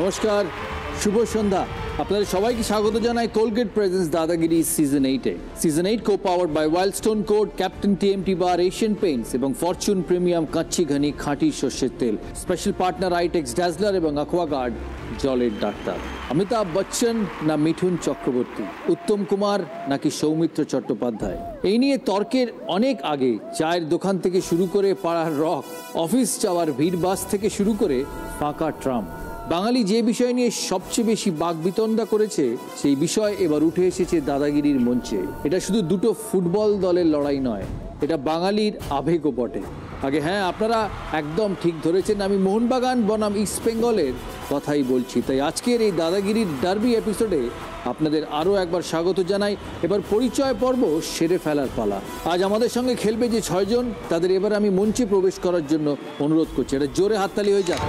নমস্কার, শুভ সন্ধ্যা। আপনাদের সবাইকে স্বাগত জানাই কোলগেট প্রেজেন্স দাদাগিরি সিজন 8-এ। Season 8 co-powered by Wild Stone code, captain TMT bar, Asian Paints এবং ফরচুন প্রিমিয়াম কাচ্চি ঘনি খাঁটি সর্ষের তেল। স্পেশাল পার্টনার আইটেক্স ড্যাজলার এবং অ্যাকোয়াগার্ড জলের ডাক্তার। অমিতাভ বচ্চন না মিঠুন চক্রবর্তী, উত্তম কুমার নাকি সৌমিত্র চট্টোপাধ্যায়, এই নিয়ে তর্কের অনেক আগে চায়ের দোকান থেকে শুরু করে পাড়ার রক, অফিস যাওয়ার ভিড় বাস থেকে শুরু করে ফাঁকা ট্রাম, বাঙালি যে বিষয় নিয়ে সবচেয়ে বেশি বাকবিতণ্ডা করেছে সেই বিষয় এবার উঠে এসেছে দাদাগিরির মঞ্চে। এটা শুধু দুটো ফুটবল দলের লড়াই নয়, এটা বাঙালির আবেগও বটে। আগে হ্যাঁ, আপনারা একদম ঠিক ধরেছেন, আমি মোহনবাগান বনাম ইস্ট বেঙ্গলের কথাই বলছি। তাই আজকের এই দাদাগিরির ডার্বি এপিসোডে আপনাদের আরও একবার স্বাগত জানাই। এবার পরিচয় পর্ব সেরে ফেলার পালা। আজ আমাদের সঙ্গে খেলবে যে 6 জন, তাদের এবার আমি মঞ্চে প্রবেশ করার জন্য অনুরোধ করছি। এটা জোরে হাততালি হয়ে যাক।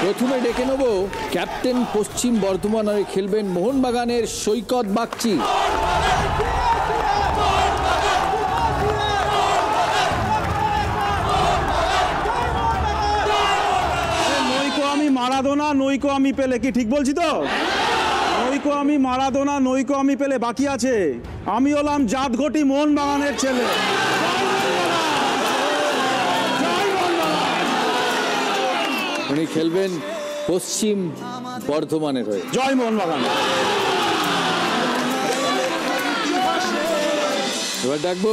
প্রথমে ডেকে নেব ক্যাপ্টেন পশ্চিম বর্ধমানে খেলবেন মোহনবাগানের সৈকত বাগচি। নইকো আমি মারাদোনা, নইকো আমি পেলে, কি ঠিক বলছি তো? নইকো আমি মারাদোনা, নইকো আমি পেলে, বাকি আছে আমি হলাম জাতঘটি মোহনবাগানের ছেলে। উনি খেলবেন পশ্চিম বর্ধমানের হয়ে। জয় মোহনবাগান। এবার ডাকবো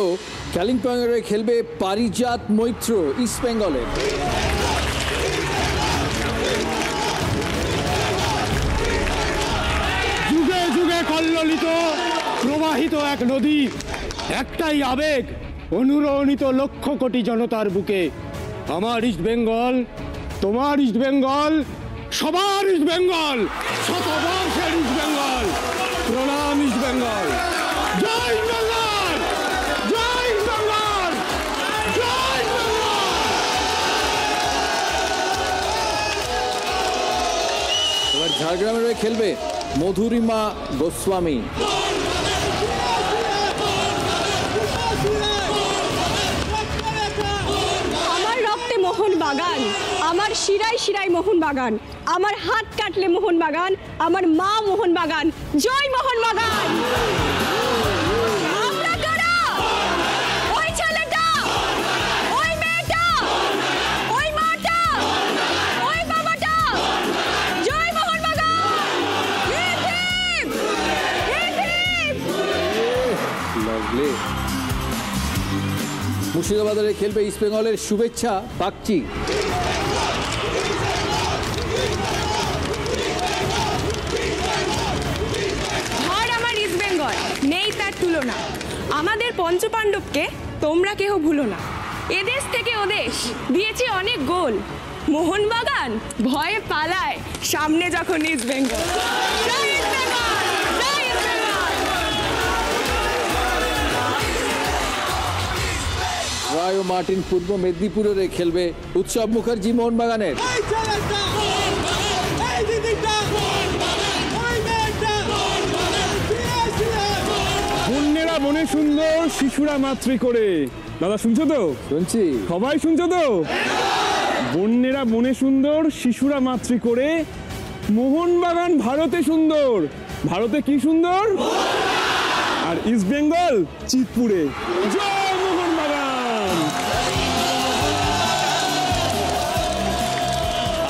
কালিম্পং এর হয়ে খেলবে পারিজাত মৈত্র, ইস্ট বেঙ্গলের। যুগে যুগে কল্লোলিত প্রবাহিত এক নদী, একটাই আবেগ, অনুরণিত লক্ষ কোটি জনতার বুকে। আমার ইস্ট বেঙ্গল, তোমার ইস্ট বেঙ্গল, সবার ইস্ট বেঙ্গল, শতবর্ষের ইস্ট বেঙ্গল। প্রণাম ইস্ট বেঙ্গল। জয় বেঙ্গল, জয় বেঙ্গল, জয় বেঙ্গল। এবার ঝাড়গ্রামের হয়ে খেলবে মধুরিমা গোস্বামী। মোহনবাগান, আমার শিরায় শিরায় মোহনবাগান, আমার হাত কাটলে মোহনবাগান, আমার মা মোহনবাগান। জয় মোহনবাগান। আমরা কারা? ওই ছেলেটা, ওই মেয়েটা, ওই মাটা, ওই বাবাটা। জয় Mohun Bagan. Hip hip, hip hip. Lovely. মুর্শিদাবাদের খেলবে ইস্ট বেঙ্গলের শুভেচ্ছা বাগচি। আর আমার ইস্ট বেঙ্গল, নেই তার তুলনা। আমাদের পঞ্চপাণ্ডবকে তোমরা কেহ ভুলো না। এদেশ থেকে ওদেশ দিয়েছে অনেক গোল। মোহনবাগান ভয়ে পালায় সামনে যখন ইস্ট বেঙ্গল। জয় ইস্ট বেঙ্গল, জয় ইস্ট বেঙ্গল। রায় ও মার্টিন পূর্ব মেদিনীপুরের খেলবে উৎসব মুখার্জি মোহনবাগানের। বন্যেরা বনে সুন্দর, শিশুরা মাতৃ করে। দাদা শুনছো তো? শুনছি। সবাই শুনছো তো? বন্যেরা বনে সুন্দর, শিশুরা মাতৃ করে। মোহনবাগান ভারতে সুন্দর। ভারতে কি সুন্দর? আর ইস্ট বেঙ্গল চিতপুরে। জয় মোহনবাগান।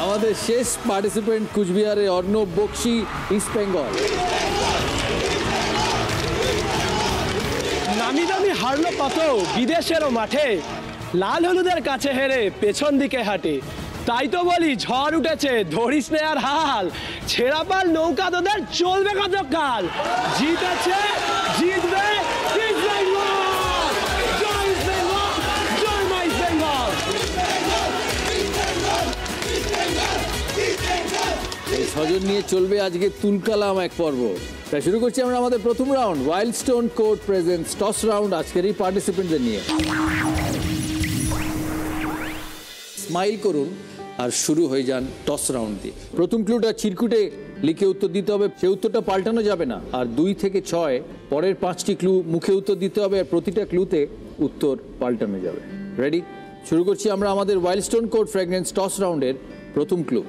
আমাদের শেষ পার্টিসিপেন্ট কুচবিহারে অর্ণব বক্সি, ইস্ট বেঙ্গল। নামি দামি হারলো কত বিদেশেরও মাঠে, লাল হলুদের কাছে হেরে পেছন দিকে হাঁটে। তাই তো বলি ঝড় উঠেছে, ধরিস নে আর হাল। ছেঁড়া পাল নৌকা তোদের চলবে কত কাল। জিতেছে, জিতবে ইস্ট বেঙ্গল। জয় ইস্ট বেঙ্গল, জয় মাই ইস্ট বেঙ্গল। এই 6 জন নিয়ে চলবে আজকে তুলকালাম এক পর্ব। তাই শুরু করছি আমরা আমাদের প্রথম round, Wild Stone code presents toss round, আজকের এই পার্টিসিপেন্টদের নিয়ে। স্মাইল করুন আর শুরু হয়ে যান টস রাউন্ড দিয়ে। প্রথম ক্লুটা চিরকুটে লিখে উত্তর দিতে হবে, সে উত্তরটা পাল্টানো যাবে না। আর 2 থেকে 6 পরের 5টি ক্লু মুখে উত্তর দিতে হবে, আর প্রতিটা ক্লুতে উত্তর পাল্টানো যাবে। রেডি? শুরু করছি আমরা আমাদের ওয়াইল্ডস্টোন কোড ফ্র্যাগ্রেন্স টস রাউন্ডের প্রথম clue.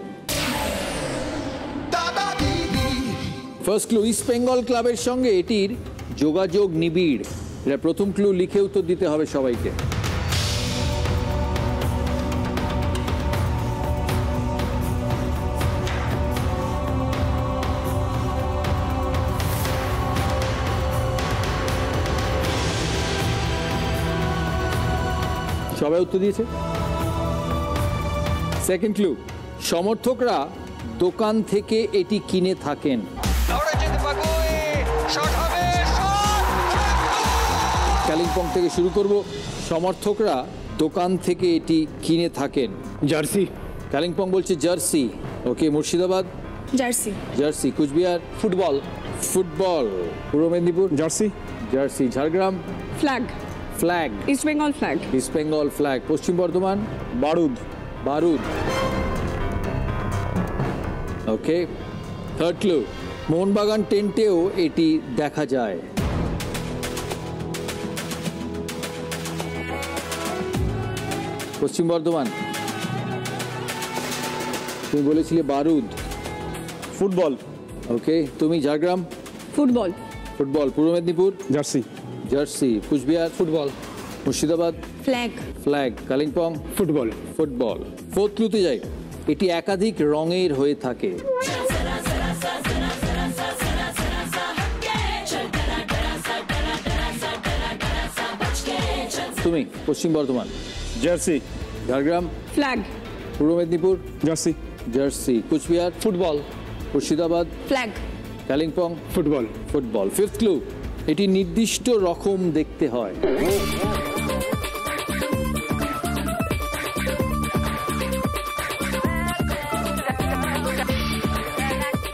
First clue, east Bengal ক্লাবের সঙ্গে এটির যোগাযোগ নিবিড়। এটা প্রথম ক্লু, লিখে উত্তর দিতে হবে সবাইকে। সবাই উত্তর দিয়েছে। সেকেন্ড ক্লু, সমর্থকরা দোকান থেকে এটি কিনে থাকেন। কালিম্পং থেকে শুরু করব। সমর্থকরা দোকান থেকে এটি কিনে থাকেন। জার্সি। কালিম্পং বলছে জার্সি। ওকে, Murshidabad jersey. Jersey. Cooch Behar football. Football. Purba Medinipur jersey. Jersey. Jhargram flag. Flag. East Bengal flag. East Bengal flag. পশ্চিম বর্ধমান বারুদ। বারুদ। ওকে, থার্ড ক্লু, মোহনবাগান টেন্টেও এটি দেখা যায়। পশ্চিম বর্ধমান, তুমি বলেছিলে বারুদ। ফুটবল। ওকে, তুমি Jhargram football. Football. Purba Medinipur jersey. Jersey. Cooch Behar football. Murshidabad flag. Flag. Kalimpong football. Football. Fourth ক্লুতে যাই, এটি একাধিক রঙের হয়ে থাকে। তুমি পশ্চিম Bardhaman jersey. Jhargram flag. Purba Medinipur jersey. Jersey. Cooch Behar football. Murshidabad flag. Kalimpong football. Football. Fifth clue, এটি নির্দিষ্ট রকম দেখতে হয়।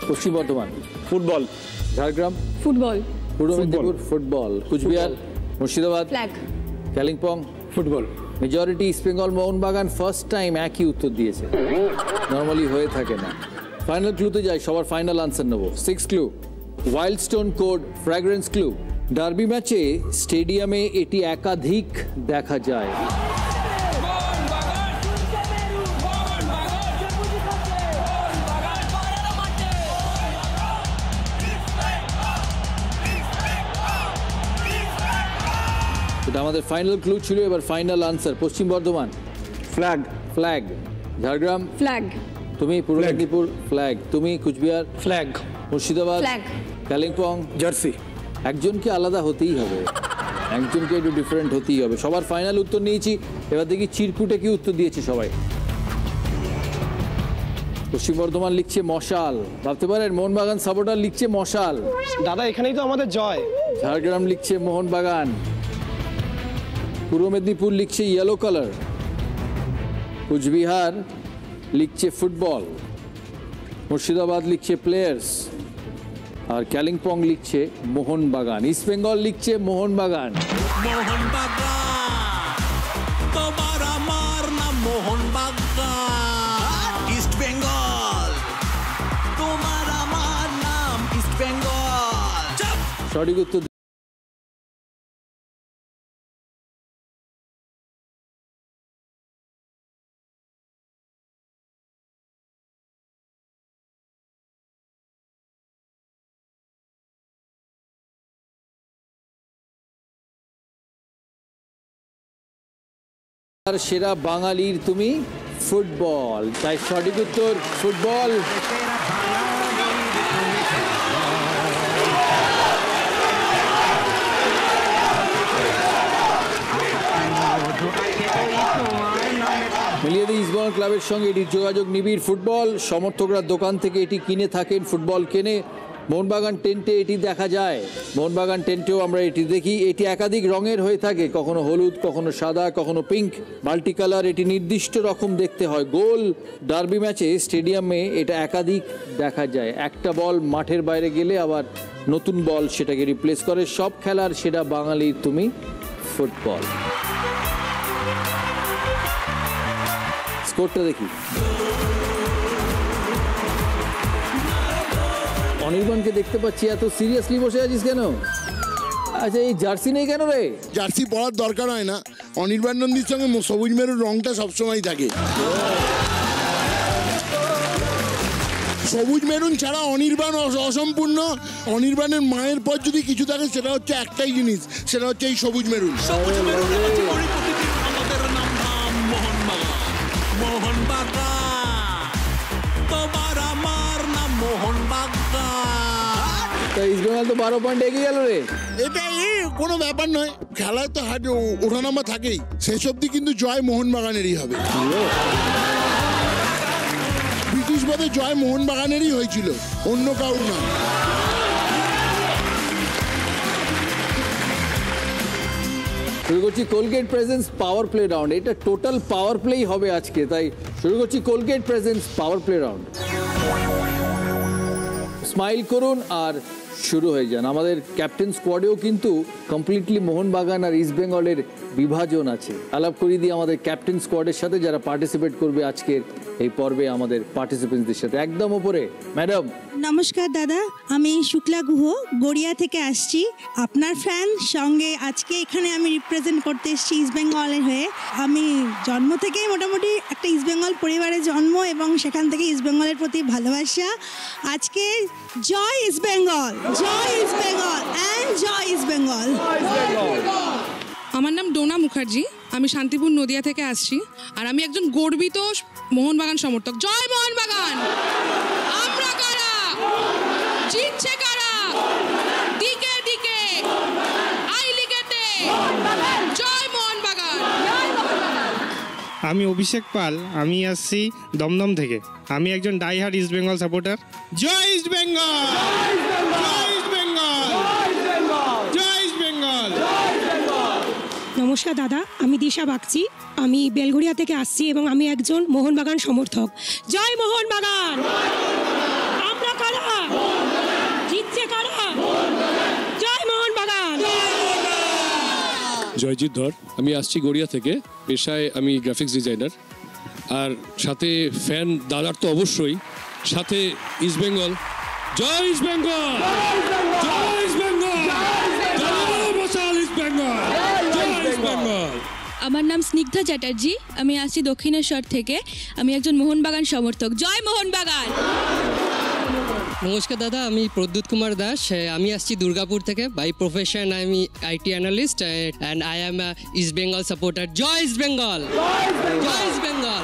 পশ্চিম Bardhaman football. Jhargram football. Purba Medinipur football. Cooch Behar Murshidabad flag. Kalimpong football. Majority East Bengal Mohun Bagan first time একই উত্তর দিয়েছে, নর্মালি হয়ে থাকে না। ফাইনাল ক্লুতে যাই, সবার ফাইনাল আনসার নেব। Six clue, Wild Stone code fragrance clue. Derby ম্যাচে স্টেডিয়ামে এটি একাধিক দেখা যায়। এটা আমাদের ফাইনাল ক্লু ছিল, এবার final answer. Paschim Bardhaman flag. Flag. Jhargram flag. তুমি পূর্ব মেদিনীপুর ফ্ল্যাগ। তুমি Cooch Behar flag. Murshidabad flag. Kalimpong jersey. একজনকে আলাদা হতেই হবে, একজনকে একটু ডিফারেন্ট হতেই হবে। সবার ফাইনাল উত্তর নিয়েছি, এবার দেখি চিরকুটে কি উত্তর দিয়েছে সবাই। পশ্চিম বর্ধমান লিখছে মশাল। ভাবতে পারেন মোহনবাগান সাপোর্টার লিখছে মশাল। দাদা এখানেই তো আমাদের জয়। ঝাড়গ্রাম লিখছে মোহনবাগান। পূর্ব মেদিনীপুর লিখছে ইয়েলো কালার। কুচবিহার লিখছে ফুটবল। মুর্শিদাবাদ লিখছে প্লেয়ার্স। আর কালিম্পং লিখছে মোহনবাগান। ইস্ট বেঙ্গল লিখছে মোহনবাগান। তোমার আমার নাম মোহনবাগান। ইস্ট বেঙ্গল, তোমার আমার নাম ইস্ট বেঙ্গল। সঠিক উত্তর আর সেরা বাঙালির তুমি ফুটবল, তাই সঠিক উত্তর ফুটবল। মিলিয়ে দিই ইস্টবেঙ্গল ক্লাবের সঙ্গে এটির যোগাযোগ নিবিড়। ফুটবল, সমর্থকরা দোকান থেকে এটি কিনে থাকেন, ফুটবল কেনে। মোহনবাগান টেন্টে এটি দেখা যায়, মোহনবাগান টেন্টেও আমরা এটি দেখি। এটি একাধিক রঙের হয়ে থাকে, কখনো হলুদ, কখনো সাদা, কখনো পিঙ্ক, মাল্টি কালার। এটি নির্দিষ্ট রকম দেখতে হয়, গোল। ডার্বি ম্যাচে স্টেডিয়ামে এটা একাধিক দেখা যায়। একটা বল মাঠের বাইরে গেলে আবার নতুন বল সেটাকে রিপ্লেস করে। সব খেলার সেটা বাঙালির তুমি ফুটবল। স্কোরটা দেখি। অনির্বাণকে দেখতে পাচ্ছি, এত সিরিয়াসলি বসে আছিস কেন? আচ্ছা, এই জার্সি নেই কেন রে? জার্সি পরার দরকার হয় না, অনির্বাণ নন্দীর সঙ্গে সবুজ মেরুর রংটা সবসময় থাকে। সবুজ মেরুন ছাড়া অনির্বাণ অসম্পূর্ণ। অনির্বাণের মায়ের পর যদি কিছু থাকে সেটা হচ্ছে একটাই জিনিস, সেটা হচ্ছে এই সবুজ মেরুন। সবুজ মেরুনে আছে কোটি প্রতিটি আমাদের নাম মোহনবাগান। মোহনবাগান, তোমার আমার নাম মোহনবাগান। তা ইস্টবেঙ্গল তো 12 পয়েন্ট এগিয়ে গেল রে। এটা কোনো ব্যাপার নয়, খেলায় তো ওঠানামা থাকেই, শেষ অব্দি কিন্তু জয় মোহনবাগানেরই হবে। ব্রিটিশ বাদে জয় মোহনবাগানেরই হয়েছিল, অন্য কাউর না। শুরু করছি Colgate presence power play round. এটা টোটাল পাওয়ার প্লেই হবে আজকে, তাই শুরু করছি Colgate presence power play round. Smile করুন আর শুরু হয়ে যান। আমাদের ক্যাপ্টেন স্কোয়াডেও কিন্তু কমপ্লিটলি মোহনবাগান আর ইস্টবেঙ্গলের বিভাজন আছে। আলাপ করিয়ে দিয়ে আমাদের ক্যাপ্টেন স্কোয়াডের সাথে, যারা পার্টিসিপেট করবে আজকের এই পর্বে আমাদের পার্টিসিপেন্টদের সাথে। একদম উপরে ম্যাডাম। নমস্কার দাদা, আমি শুক্লা গুহ গড়িয়া থেকে আসছি, আপনার ফ্যান। সঙ্গে আজকে এখানে আমি রিপ্রেজেন্ট করতে এসেছি ইস্টবেঙ্গলের হয়ে। আমি জন্ম থেকেই মোটামুটি একটা ইস্টবেঙ্গল পরিবারে জন্ম, এবং সেখান থেকে ইস্টবেঙ্গলের প্রতি ভালোবাসা। আজকে জয় ইস্টবেঙ্গল, জয় ইস্টবেঙ্গল অ্যান্ড জয় ইস্টবেঙ্গল। আমার নাম ডোনা মুখার্জি, আমি শান্তিপুর নদিয়া থেকে আসছি, আর আমি একজন গর্বিত মোহনবাগান সমর্থক। জয় মোহনবাগান! আমরা কারা, জিতছে কারা, দিকে দিকে আই লিগেতে জয় মোহনবাগান। আমি অভিষেক পাল, আমি আসছি দমদম থেকে। আমি একজন ডাইহার্ড ইস্ট বেঙ্গল সাপোর্টার। জয় ইস্ট বেঙ্গল! জয় ইস্ট বেঙ্গল! জয় ইস্ট বেঙ্গল! নমস্কার দাদা, আমি দিশা বাগচি, আমি বেলঘড়িয়া থেকে আসছি এবং আমি একজন মোহনবাগান সমর্থক। জয় মোহনবাগান! আমরা কারা, জিতছে কারা, জয় মোহনবাগান! জয়জিৎ ধর, আমি আসছি গড়িয়া থেকে, পেশায় আমি গ্রাফিক্স ডিজাইনার। আর সাথে ফ্যান দাদার তো অবশ্যই, সাথে ইস্ট বেঙ্গল। জয় ইস্ট বেঙ্গল! জয় ইস্ট বেঙ্গল! জয় মশাল ইস্ট বেঙ্গল! জয় ইস্ট বেঙ্গল! আমার নাম স্নিগ্ধা চ্যাটার্জি, আমি আসছি দক্ষিণেশ্বর থেকে, আমি একজন মোহনবাগান সমর্থক। জয় মোহনবাগান! নমস্কার দাদা, আমি প্রদ্যুৎ কুমার দাস, আমি আসছি দুর্গাপুর থেকে। বাই প্রফেশন আমি IT analyst and I am East Bengal supporter. জয় ইস্ট বেঙ্গল! জয় ইস্ট বেঙ্গল!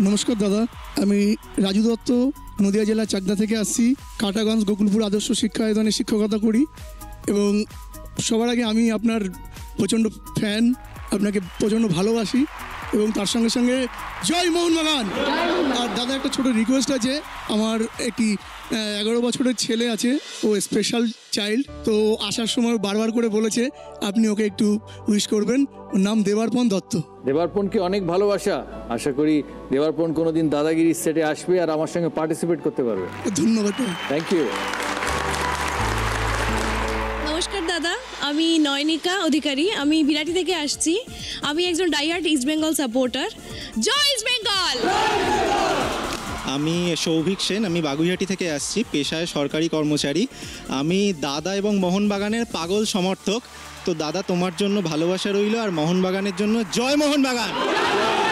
নমস্কার দাদা, আমি রাজু দত্ত, নদিয়া জেলা চাকদা থেকে আসছি। কাটাগঞ্জ গোকুলপুর আদর্শ শিক্ষায়তনে শিক্ষকতা করি, এবং সবার আগে আমি আপনার প্রচণ্ড ফ্যান, আপনাকে প্রচণ্ড ভালোবাসি, এবং তার সঙ্গে সঙ্গে জয় মোহনবাগান। আর দাদা, একটা ছোট রিকোয়েস্ট আছে, আমার একটি 11 বছরের ছেলে আছে, ও স্পেশাল চাইল্ড, তো আসার সময় বারবার করে বলেছে আপনি ওকে একটু উইশ করবেন। ওর নাম দেবার্পণ দত্ত। দেবার্পণকে অনেক ভালোবাসা। আশা করি দেবার্পণ কোনোদিন দাদাগিরির সেটে আসবে আর আমার সঙ্গে পার্টিসিপেট করতে পারবে। ধন্যবাদ। Thank you. নমস্কার দাদা, আমি নয়নিকা অধিকারী, আমি বিরাটি থেকে আসছি, আমি একজন ডাইহার্ড ইস্ট বেঙ্গল সাপোর্টার। জয় ইস্ট বেঙ্গল! আমি সৌভিক সেন, আমি বাগুইহাটি থেকে আসছি, পেশায় সরকারি কর্মচারী। আমি দাদা এবং মোহনবাগানের পাগল সমর্থক। তো দাদা, তোমার জন্য ভালোবাসা রইল, আর মোহনবাগানের জন্য জয় মোহনবাগান!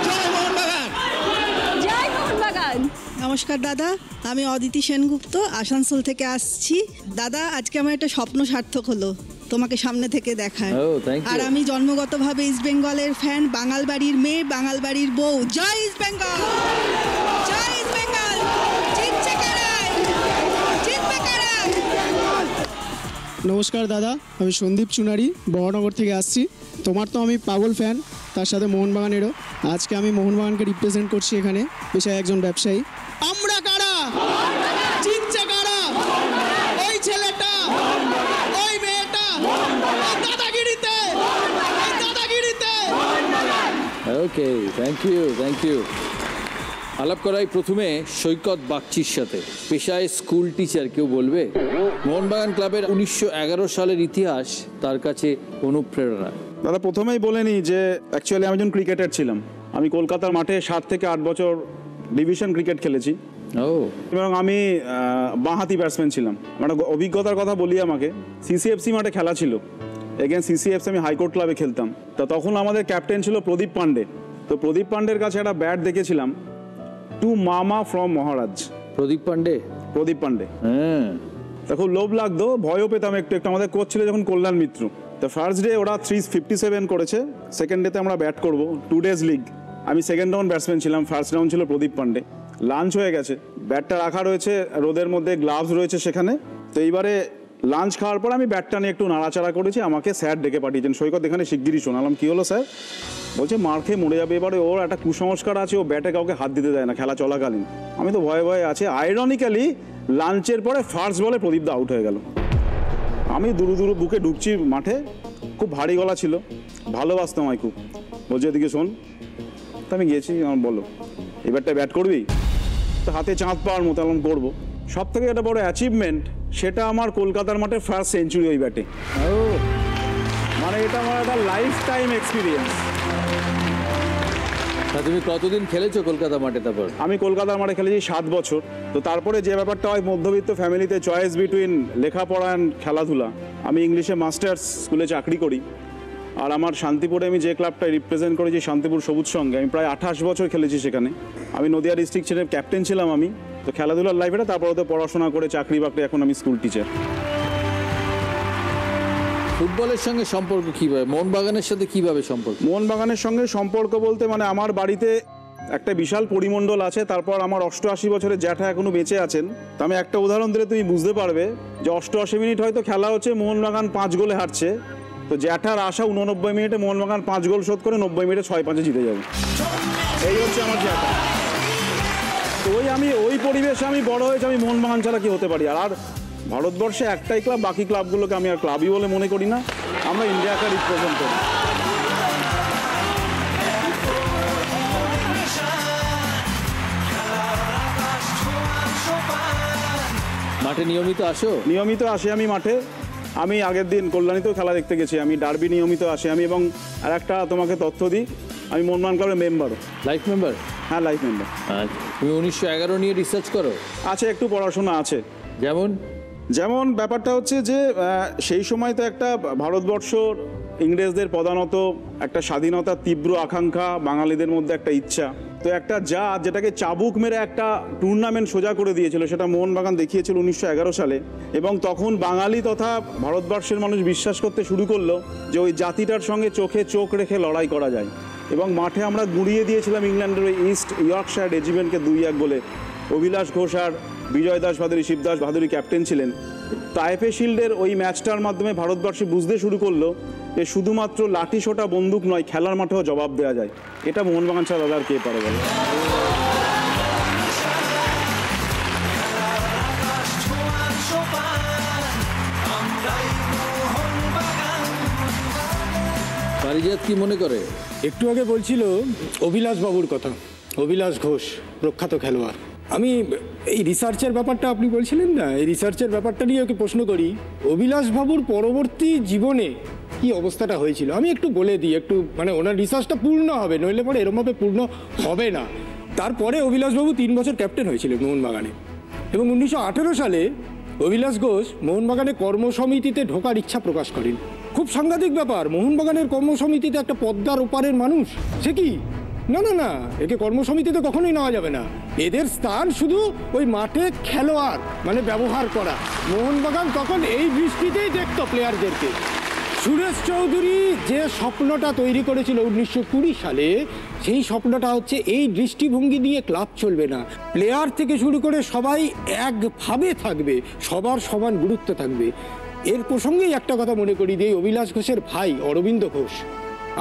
জয় মোহনবাগান! জয় মোহনবাগান! নমস্কার দাদা, আমি অদিতি সেনগুপ্ত, আসানসোল থেকে আসছি। দাদা, আজকে আমার একটা স্বপ্ন সার্থক হলো তোমাকে সামনে থেকে দেখায়। আর আমি জন্মগতভাবে ইস্ট বেঙ্গলের ফ্যান, বাঙাল বাড়ির মেয়ে, বাঙাল বাড়ির বউ। জয় ইস্ট বেঙ্গল! জয় ইস্ট বেঙ্গল! জিতছে কারা, জিতবে কারা। নমস্কার দাদা, আমি সন্দীপ চুনারি, বহনগর থেকে আসছি। তোমার তো আমি পাগল ফ্যান, তার সাথে মোহনবাগানেরও। আজকে আমি মোহনবাগানকে রিপ্রেজেন্ট করছি এখানে, পেশায় একজন ব্যবসায়ী। আমরা কারা, জিতছে কারা, ওই ছেলেটা, ওই মেয়েটা, দাদাগিরিতে, দাদাগিরিতে। ওকে, থ্যাংক ইউ, থ্যাংক ইউ। আলাপ করাই প্রথমে সৈকত বাগচির সাথে, পেশায় স্কুল টিচার। কেউ বলবে মোহনবাগান ক্লাবের 1911 সালের ইতিহাস তার কাছে অনুপ্রেরণা। দাদা, প্রথমেই বলে নিই যে অ্যাকচুয়ালি আমি একজন ক্রিকেটার ছিলাম, আমি কলকাতার মাঠে 7 থেকে 8 বছর ডিভিশন ক্রিকেট খেলেছি এবং আমি বাঁহাতি ব্যাটসম্যান ছিলাম। মানে অভিজ্ঞতার কথা বলি, আমাকে সিসিএফসি মাঠে খেলা ছিল, এগেন সিসিএফসি আমি হাইকোর্ট ক্লাবে খেলতাম। তো তখন আমাদের ক্যাপ্টেন ছিল প্রদীপ পান্ডে। তো প্রদীপ পান্ডের কাছে একটা ব্যাট দেখেছিলাম, টু মামা ফ্রম মহারাজ। প্রদীপ পান্ডে হ্যাঁ, তা খুব লোভ লাগতো, ভয়ও পেতাম একটু একটু। আমাদের কোচ ছিল যখন কল্যাণ মিত্র। তো ফার্স্ট ডে ওরা 357 করেছে, সেকেন্ড ডেতে আমরা ব্যাট করব 2 days লিগ। আমি সেকেন্ড রাউন্ড ব্যাটসম্যান ছিলাম, ফার্স্ট রাউন্ড ছিল প্রদীপ পান্ডে। লাঞ্চ হয়ে গেছে, ব্যাটটা রাখা রয়েছে রোদের মধ্যে, গ্লাভস রয়েছে সেখানে। তো এইবারে লাঞ্চ খাওয়ার পর আমি ব্যাটটা নিয়ে একটু নাড়াচাড়া করেছি, আমাকে স্যার ডেকে পাঠিয়েছেন, সৈকত এখানে শিগগিরই শোনালাম। কি হলো স্যার? বলছে মার খেয়ে মরে যাবে। এবারে ওর একটা কুসংস্কার আছে, ও ব্যাটে কাউকে হাত দিতে দেয় না খেলা চলাকালীন। আমি তো ভয়ে ভয়ে আছি। আইরনিক্যালি লাঞ্চের পরে ফার্স্ট বলে প্রদীপদা আউট হয়ে গেল। আমি দুরু দুরু বুকে ঢুকছি মাঠে, খুব ভারী গলা ছিল, ভালোবাসতাম আমায় খুব। বলছে এদিকে শোন। তো আমি গিয়েছি, আমার বলো এবারটা ব্যাট করবি? তো হাতে চাঁদ পাওয়ার মতো এমন করবো। সব থেকে একটা বড় অ্যাচিভমেন্ট, সেটা আমার কলকাতার মাঠে ফার্স্ট সেঞ্চুরি ওই ব্যাটে। মানে এটা আমার একটা লাইফ টাইম এক্সপিরিয়েন্স। তুমি কতদিন খেলেছো কলকাতা মাঠে? তারপর আমি কলকাতার মাঠে খেলেছি 7 বছর। তো তারপরে যে ব্যাপারটা হয় মধ্যবিত্ত ফ্যামিলিতে, চয়েস বিটুইন লেখাপড়া অ্যান্ড খেলাধুলা। আমি ইংলিশে মাস্টার্স স্কুলে চাকরি করি, আর আমার শান্তিপুরে আমি যে ক্লাবটায় রিপ্রেজেন্ট করেছি, শান্তিপুর সবুজ সঙ্গে, আমি প্রায় 28 বছর খেলেছি সেখানে। আমি নদিয়া ডিস্ট্রিক্ট ছেড়ে ক্যাপ্টেন ছিলাম আমি। তো খেলাধুলার লাইফে, তারপরে তো পড়াশোনা করে চাকরি বাকরি, এখন আমি স্কুল টিচার। ফুটবলের সঙ্গে সম্পর্ক কীভাবে, মোহনবাগানের সাথে কীভাবে সম্পর্ক? মোহনবাগানের সঙ্গে সম্পর্ক বলতে মানে আমার বাড়িতে একটা বিশাল পরিমণ্ডল আছে। তারপর আমার 88 বছরের জ্যাঠা এখনো বেঁচে আছেন। তো আমি একটা উদাহরণ দিলে তুমি বুঝতে পারবে যে 88 মিনিট হয়তো খেলা হচ্ছে, মোহনবাগান 5 গোলে হারছে। তো জ্যাঠার আশা 89 মিনিটে মোহনবাগান 5 গোল শোধ করে 90 মিনিটে 6-5 জিতে যাবে। এই হচ্ছে আমার জ্যাঠা। তো ওই পরিবেশে আমি বড় হয়েছি। আমি মোহনবাগান ছাড়া কি হতে পারি? আর ভারতবর্ষে একটাই ক্লাব, বাকি ক্লাবগুলোকে আমি আর ক্লাবই বলে মনে করি না। আমরা ইন্ডিয়াকে রিপ্রেজেন্ট করি। মাঠে নিয়মিত আসো? নিয়মিত আসি আমি মাঠে। আমি আগের দিন কল্যাণীতেও খেলা দেখতে গেছি, আমি ডার্বি নিয়মিত আসি আমি। এবং আর একটা তোমাকে তথ্য দিই, আমি মোহনবাগান ক্লাবের মেম্বারও। Life member? হ্যাঁ, লাইফ মেম্বার। তুমি 1911 নিয়ে রিসার্চ করো? আছে, একটু পড়াশোনা আছে। যেমন ব্যাপারটা হচ্ছে যে সেই সময় তো একটা ভারতবর্ষ ইংরেজদের প্রধানত একটা স্বাধীনতার তীব্র আকাঙ্ক্ষা, বাঙালিদের মধ্যে একটা ইচ্ছা। তো একটা যেটাকে চাবুক মেরে একটা টুর্নামেন্ট সোজা করে দিয়েছিল, সেটা মোহনবাগান দেখিয়েছিল 1911 সালে। এবং তখন বাঙালি তথা ভারতবর্ষের মানুষ বিশ্বাস করতে শুরু করলো যে ওই জাতিটার সঙ্গে চোখে চোখ রেখে লড়াই করা যায়। এবং মাঠে আমরা গুঁড়িয়ে দিয়েছিলাম ইংল্যান্ডের ওই ইস্ট ইয়র্কশায়ার রেজিমেন্টকে 2-1 গোলে। অভিলাষ ঘোষ আর বিজয় দাস ভাদুরী, শিবদাস ভাদুরী ক্যাপ্টেন ছিলেন। তাইপে শিল্ডের ওই ম্যাচটার মাধ্যমে ভারতবর্ষে বুঝতে শুরু করলো যে শুধুমাত্র লাঠি সোটা বন্দুক নয়, খেলার মাঠেও জবাব দেওয়া যায়। এটা মোহনবাগান ছাড়া দাদা আর কে পারে বলে? পারিজাত কি মনে করে? একটু আগে বলছিল অভিলাষ বাবুর কথা, অভিলাষ ঘোষ প্রখ্যাত খেলোয়াড়। আমি এই রিসার্চের ব্যাপারটা আপনি বলছিলেন না, এই রিসার্চের ব্যাপারটা নিয়ে ওকে প্রশ্ন করি, অভিলাষ বাবুর পরবর্তী জীবনে কি অবস্থাটা হয়েছিল আমি একটু বলে দিই, একটু মানে ওনার রিসার্চটা পূর্ণ হবে, নইলে পরে এরমভাবে পূর্ণ হবে না। তারপরে অভিলাষবাবু 3 বছর ক্যাপ্টেন হয়েছিলেন মোহনবাগানে, এবং 1918 সালে অভিলাষ ঘোষ মোহনবাগানে কর্মসমিতিতে ঢোকার ইচ্ছা প্রকাশ করেন। খুব সাংঘাতিক ব্যাপার, মোহনবাগানের কর্মসমিতিতে একটা পদ্মার ওপারের মানুষ, সে কি না না না, একে কর্মসমিতিতে কখনোই নেওয়া যাবে না। এদের স্থান শুধু ওই মাঠে খেলোয়াড় মানে ব্যবহার করা। মোহনবাগান তখন এই দৃষ্টিতেই দেখতো প্লেয়ারদেরকে। সুরেশ চৌধুরী যে স্বপ্নটা তৈরি করেছিল 1920 সালে, সেই স্বপ্নটা হচ্ছে এই দৃষ্টিভঙ্গি নিয়ে ক্লাব চলবে না, প্লেয়ার থেকে শুরু করে সবাই একভাবে থাকবে, সবার সমান গুরুত্ব থাকবে। এর প্রসঙ্গেই একটা কথা মনে করি দিয়ে, অভিলাষ ঘোষের ভাই অরবিন্দ ঘোষ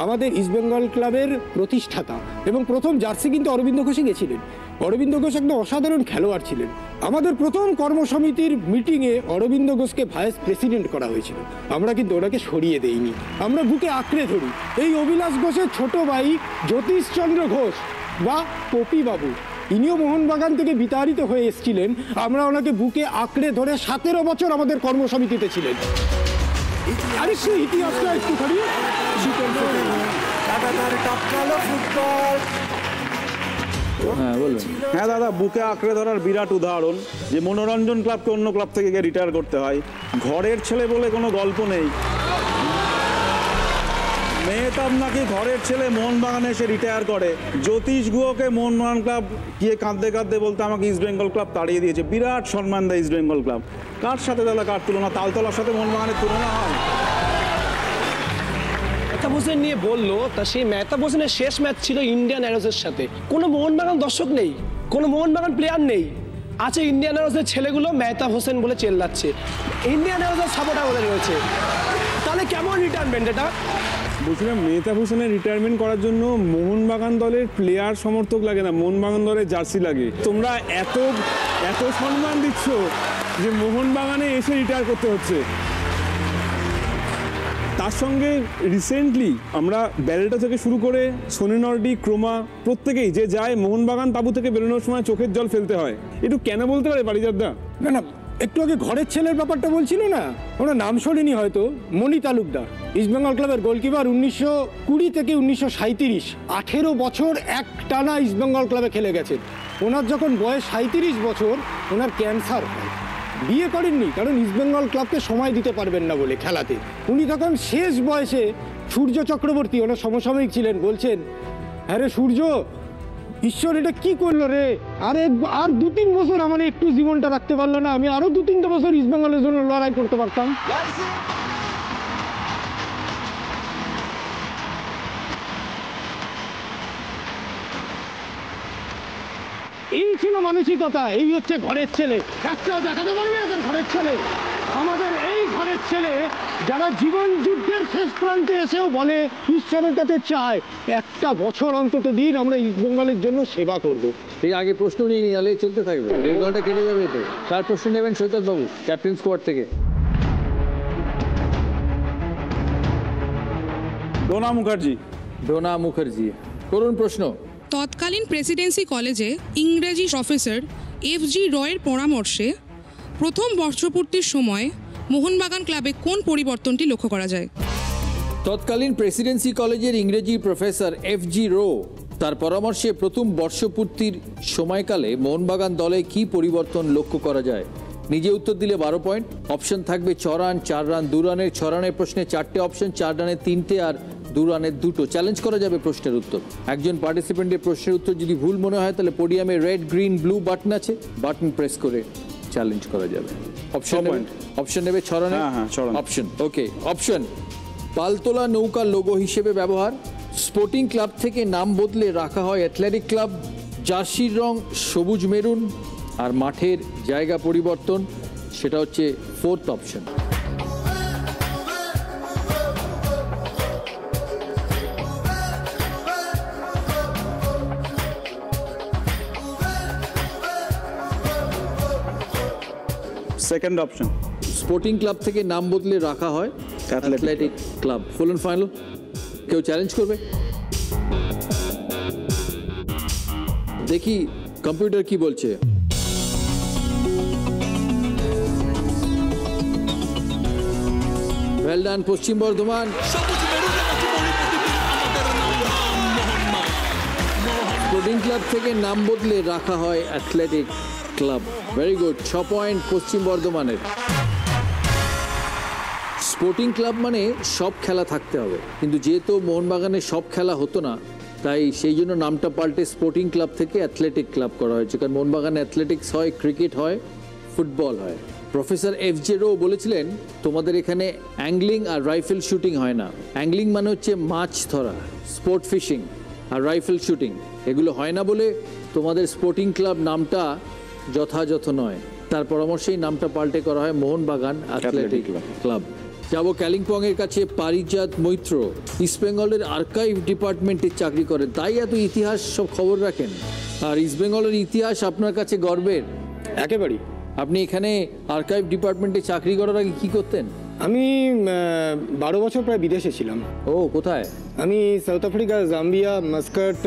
আমাদের ইস্টবেঙ্গল ক্লাবের প্রতিষ্ঠাতা, এবং প্রথম জার্সি কিন্তু অরবিন্দ ঘোষই গেছিলেন। অরবিন্দ ঘোষ একদম অসাধারণ খেলোয়াড় ছিলেন। আমাদের প্রথম কর্মসমিতির মিটিংয়ে অরবিন্দ ঘোষকে ভাইস প্রেসিডেন্ট করা হয়েছিল, আমরা কিন্তু ওনাকে সরিয়ে দেইনি, আমরা বুকে আঁকড়ে ধরি। এই অভিলাষ ঘোষের ছোট ভাই জ্যোতিষচন্দ্র ঘোষ বা পপি বাবু, ইনিও মোহনবাগান থেকে বিতাড়িত হয়ে এসেছিলেন, আমরা ওনাকে বুকে আঁকড়ে ধরে 17 বছর আমাদের কর্মসমিতিতে ছিলেন। আরেকটু ইতিহাসটা একটুখানি ফুটবল হ্যাঁ বলুন। হ্যাঁ দাদা, বুকে আঁকড়ে ধরার বিরাট উদাহরণ, যে মনোরঞ্জন ক্লাবকে অন্য ক্লাব থেকে গিয়ে রিটায়ার করতে হয়। ঘরের ছেলে বলে কোনো গল্প নেই। মেহতাব নাকি ঘরের ছেলে মোহনবাগানে এসে রিটায়ার করে। জ্যোতিষ গুহকে মোহনবাগান ক্লাব গিয়ে কাঁদতে কাঁদতে বলতে আমাকে ইস্ট বেঙ্গল ক্লাব তাড়িয়ে দিয়েছে। বিরাট সম্মান দেয় ইস্ট বেঙ্গল ক্লাব। কার সাথে দাদা কার তুলনা? তালতলার সাথে মোহনবাগানের তুলনা হয়? মেহতাব হোসেন নিয়ে বললো, তা সেই মেহতাব হোসেনের শেষ ম্যাচ ছিল ইন্ডিয়ান অ্যারোসের সাথে। কোনো মোহনবাগান দর্শক নেই, কোনো মোহনবাগান প্লেয়ার নেই, আছে ইন্ডিয়ান অ্যারোসের ছেলেগুলো মেহতাব হোসেন বলে চেল্লাচ্ছে। ইন্ডিয়ান অ্যারোসের সাপোর্টার বলে রয়েছে। তাহলে কেমন রিটায়ারমেন্ট এটা? বলছিলাম মেহতাব হোসেনের রিটায়ারমেন্ট করার জন্য মোহনবাগান দলের প্লেয়ার সমর্থক লাগে না, মোহনবাগান দলের জার্সি লাগে। তোমরা এত এত সম্মান দিচ্ছ যে মোহনবাগানে এসে রিটায়ার করতে হচ্ছে। তার সঙ্গে রিসেন্টলি আমরা ব্যারেটা থেকে শুরু করে সোনি নর্ডি, ক্রোমা, প্রত্যেকেই যে যায় মোহনবাগান তাঁবু থেকে বেরোনোর সময় চোখের জল ফেলতে হয়। একটু কেন বলতে পারে পারিজাতদা? না না, একটু আগে ঘরের ছেলের ব্যাপারটা বলছিল না, ওরা নাম শোনেনি হয়তো, মণি তালুকদার, ইস্টবেঙ্গল ক্লাবের গোলকিপার 1920 থেকে 1937, 18 বছর এক টানা ইস্টবেঙ্গল ক্লাবে খেলে গেছেন। ওনার যখন বয়স 37 বছর ওনার ক্যান্সার হয়। বিয়ে করেননি কারণ ইস্টবেঙ্গল ক্লাবকে সময় দিতে পারবেন না বলে খেলাতে। উনি তখন শেষ বয়সে সূর্য চক্রবর্তী, ওনার সমসাময়িক ছিলেন, বলছেন, হ্যাঁ রে সূর্য, ঈশ্বর এটা কি করলো রে, আর 2-3 বছর আমার একটু জীবনটা রাখতে পারলো না, আমি আরো 2-3 বছর ইস্টবেঙ্গলের জন্য লড়াই করতে পারতাম। এই ছিল মানসিকতা। এই হচ্ছে ঘরের ছেলে। একটাও দেখাতে পারবে এদের ঘরের ছেলে? আমাদের এই ঘরের ছেলে যারা জীবন যুদ্ধের শেষ প্রান্তে এসেও বলে ঈশ্বরের কাছে চায় একটা বছর অন্তত দিন আমরা ইস্টবেঙ্গলের জন্য সেবা করব। এই আগে প্রশ্ন নিয়ে নিলে চলতে থাকবে, 1.5 ঘন্টা কেটে যাবে। তো তার প্রশ্ন নেবেন সৈকত বাবু ক্যাপ্টেন স্কোয়াড থেকে। ডোনা মুখার্জি। ডোনা মুখার্জি, করুন প্রশ্ন। তৎকালীন প্রেসিডেন্সি কলেজে ইংরেজি প্রফেসর এফ.জি. রয়ের পরামর্শে প্রথম বর্ষপূর্তির সময় মোহনবাগান ক্লাবে কোন পরিবর্তনটি লক্ষ্য করা যায়? তৎকালীন প্রেসিডেন্সি কলেজের ইংরেজি প্রফেসর এফ.জি. রো তার পরামর্শে প্রথম বর্ষপূর্তির সময়কালে মোহনবাগান দলে কি পরিবর্তন লক্ষ্য করা যায়? নিজে উত্তর দিলে 12 পয়েন্ট। অপশন থাকবে 6 রান, 4 রান, 2 রানের। 6 রানের প্রশ্নে 4টে অপশন, 4 রানের 3টে আর 2 রানের 2টো। চ্যালেঞ্জ করা যাবে প্রশ্নের উত্তর। একজন পার্টিসিপেন্টের প্রশ্নের উত্তর যদি ভুল মনে হয় তাহলে পোডিয়ামে রেড, গ্রিন, ব্লু বাটন আছে, বাটন প্রেস করে চ্যালেঞ্জ করা যাবে। অপশন নেবে 6 রানের অপশন। ওকে, অপশন পালতোলা নৌকা লোগো হিসেবে ব্যবহার, স্পোর্টিং ক্লাব থেকে নাম বদলে রাখা হয় অ্যাথলেটিক ক্লাব, জার্সির রং সবুজ মেরুন, আর মাঠের জায়গা পরিবর্তন, সেটা হচ্ছে 4th option. Second option. Sporting club থেকে নাম বদলে রাখা হয় athletic club. Full and final. কেউ চ্যালেঞ্জ করবে? দেখি কম্পিউটার কি বলছে। ওয়েল ডান পশ্চিম বর্ধমান। স্পোর্টিং ক্লাব থেকে নাম বদলে রাখা হয় athletic club. Very good, 6 point পশ্চিম বর্ধমানের। স্পোর্টিং ক্লাব মানে সব খেলা থাকতে হবে, কিন্তু যেহেতু মোহনবাগানে সব খেলা হতো না তাই সেই জন্য নামটা পাল্টে স্পোর্টিং ক্লাব থেকে অ্যাথলেটিক ক্লাব করা হয়েছে। কারণ মোহনবাগানে অ্যাথলেটিক্স হয়, ক্রিকেট হয়, ফুটবল হয়। প্রফেসর এফ.জি. রো বলেছিলেন তোমাদের এখানে অ্যাংলিং আর রাইফেল শুটিং হয় না। অ্যাংলিং মানে হচ্ছে মাছ ধরা, স্পোর্ট ফিশিং, আর রাইফেল শুটিং এগুলো হয় না বলে তোমাদের স্পোর্টিং ক্লাব নামটা যথাযথ নয়। তার পরামর্শেই নামটা পাল্টে করা হয় মোহনবাগান অ্যাথলেটিক ক্লাব। যাবো কালিম্পংয়ের কাছে পারিজাত মৈত্র, ইস্টবেঙ্গলের আর্কাইভ ডিপার্টমেন্টে চাকরি করেন, তাই এত ইতিহাস সব খবর রাখেন। আর ইস্টবেঙ্গলের ইতিহাস আপনার কাছে গর্বের। একেবারেই। আপনি এখানে আর্কাইভ ডিপার্টমেন্টে চাকরি করার আগে কি করতেন? আমি 12 বছর প্রায় বিদেশে ছিলাম। ও, কোথায়? আমি south Africa, Zambia, Muscat,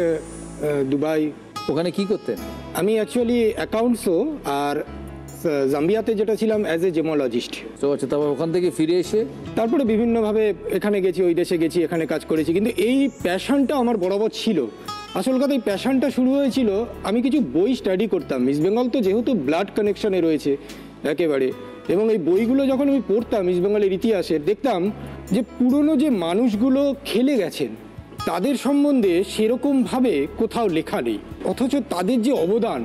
Dubai. ওখানে কি করতেন? আমি অ্যাকচুয়ালি অ্যাকাউন্টসও আর জাম্বিয়াতে যেটা ছিলাম অ্যাজ এ জেমোলজিস্ট। তো আচ্ছা, তারপর ওখান থেকে ফিরে এসে তারপরে বিভিন্নভাবে এখানে গেছি, ওই দেশে গেছি, এখানে কাজ করেছি, কিন্তু এই প্যাশনটা আমার বরাবর ছিল। আসল কথা এই প্যাশনটা শুরু হয়েছিল, আমি কিছু বই স্টাডি করতাম। ইস্ট বেঙ্গল তো যেহেতু ব্লাড কানেকশনে রয়েছে একেবারে, এবং এই বইগুলো যখন আমি পড়তাম ইস্ট বেঙ্গলের ইতিহাসে, দেখতাম যে পুরনো যে মানুষগুলো খেলে গেছেন তাদের সম্বন্ধে সেরকমভাবে কোথাও লেখা নেই, অথচ তাদের যে অবদান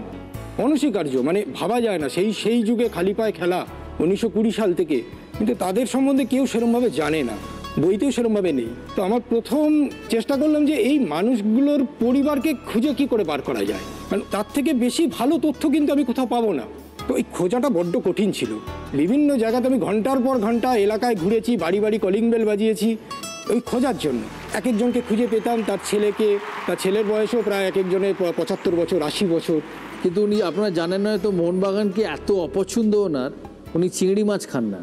অনস্বীকার্য, মানে ভাবা যায় না। সেই যুগে খালি পায়ে খেলা 1920 সাল থেকে, কিন্তু তাদের সম্বন্ধে কেউ সেরকমভাবে জানে না, বইতেও সেরকমভাবে নেই। তো আমার প্রথম চেষ্টা করলাম যে এই মানুষগুলোর পরিবারকে খুঁজে কি করে বার করা যায়, কারণ তার থেকে বেশি ভালো তথ্য কিন্তু আমি কোথাও পাবো না। তো এই খোঁজাটা বড্ড কঠিন ছিল। বিভিন্ন জায়গাতে আমি ঘন্টার পর ঘন্টা এলাকায় ঘুরেছি, বাড়ি বাড়ি কলিং বেল বাজিয়েছি ওই খোঁজার জন্য। এক একজনকে খুঁজে পেতাম, তার ছেলেকে, তার ছেলের বয়সও প্রায় এক একজনের 75 বছর 80 বছর। কিন্তু উনি, আপনারা জানেন না তো, মোহনবাগানকে এত অপছন্দ ওনার, উনি চিংড়ি মাছ খান না।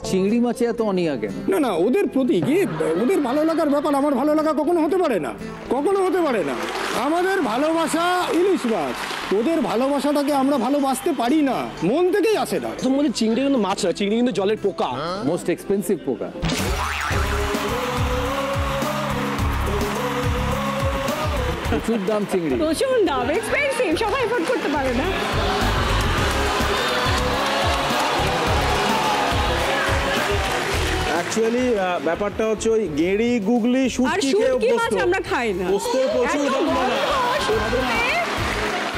চিংড়ি মাছে এত অনীহা কেন? না না, ওদের প্রতি কি ওদের ভালো লাগার ব্যাপার আমার ভালো লাগা কখনো হতে পারে না, কখনো হতে পারে না। আমাদের ভালোবাসা ইলিশ মাছ, ওদের ভালোবাসাটাকে আমরা ভালোবাসতে পারি না, মন থেকেই আসে না। তোমাদের চিংড়ি কিন্তু মাছ না, চিংড়ি কিন্তু জলের পোকা, মোস্ট এক্সপেন্সিভ পোকা। প্রচুর দাম চিংড়ি, প্রচুর দাম, এক্সপেন্সিভ, সবাই এফোর্ড করতে পারে না। অ্যাকচুয়ালি ব্যাপারটা হচ্ছে ওই গেঁড়ি গুগলি শুটকি মাছ আমরা খাই না, পোস্তের প্রচুর দাম।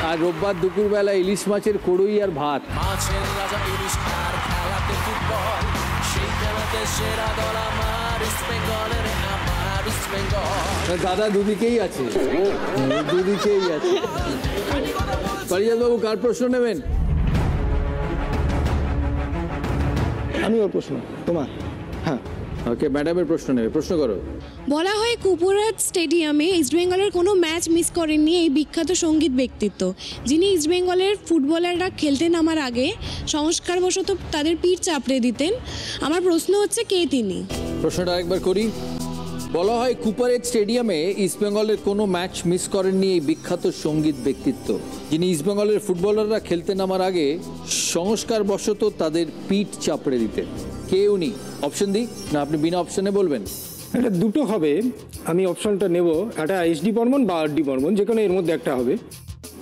আর রোববার দুপুরবেলা ইলিশ মাছের কড়ুই আর ভাত। মাছের রাজা ইলিশ আর খেলাতে ফুটবল, সেই খেলাতে সেরা দল আমার ইস্ট বেঙ্গলের, আমার ইস্ট বেঙ্গল। দাদা দুদিকেই আছে, দুদিকেই আছে। পারিজাত বাবু, কার প্রশ্ন নেবেন? আমি ওর প্রশ্ন, তোমার। হ্যাঁ, ওকে, ম্যাডামের প্রশ্ন নেবে, প্রশ্ন করো। বলা হয় কুপুরাত স্টেডিয়ামে ইস্টবেঙ্গলের কোনো ম্যাচ মিস করেননি এই বিখ্যাত সঙ্গীত ব্যক্তিত্ব, যিনি ইস্টবেঙ্গলের ফুটবলাররা খেলতে নামার আগে সংস্কারবশত তাদের পিঠ চাপড়ে দিতেন। আমার প্রশ্ন হচ্ছে, কে তিনি? প্রশ্নটা আরেকবার করি। বলা হয় কুপারেট স্টেডিয়ামে ইস্টবেঙ্গলের কোনো ম্যাচ মিস করেননি এই বিখ্যাত সঙ্গীত ব্যক্তিত্ব, যিনি ইস্টবেঙ্গলের ফুটবলাররা খেলতে নামার আগে সংস্কারবশত তাদের পিঠ চাপড়ে দিতেন। কে উনি? অপশন দিই না আপনি বিনা অপশনে বলবেন? এটা দুটো হবে, আমি অপশনটা নেব। একটা SD বর্মন বা RD বর্মন, যে কোনো এর মধ্যে একটা হবে।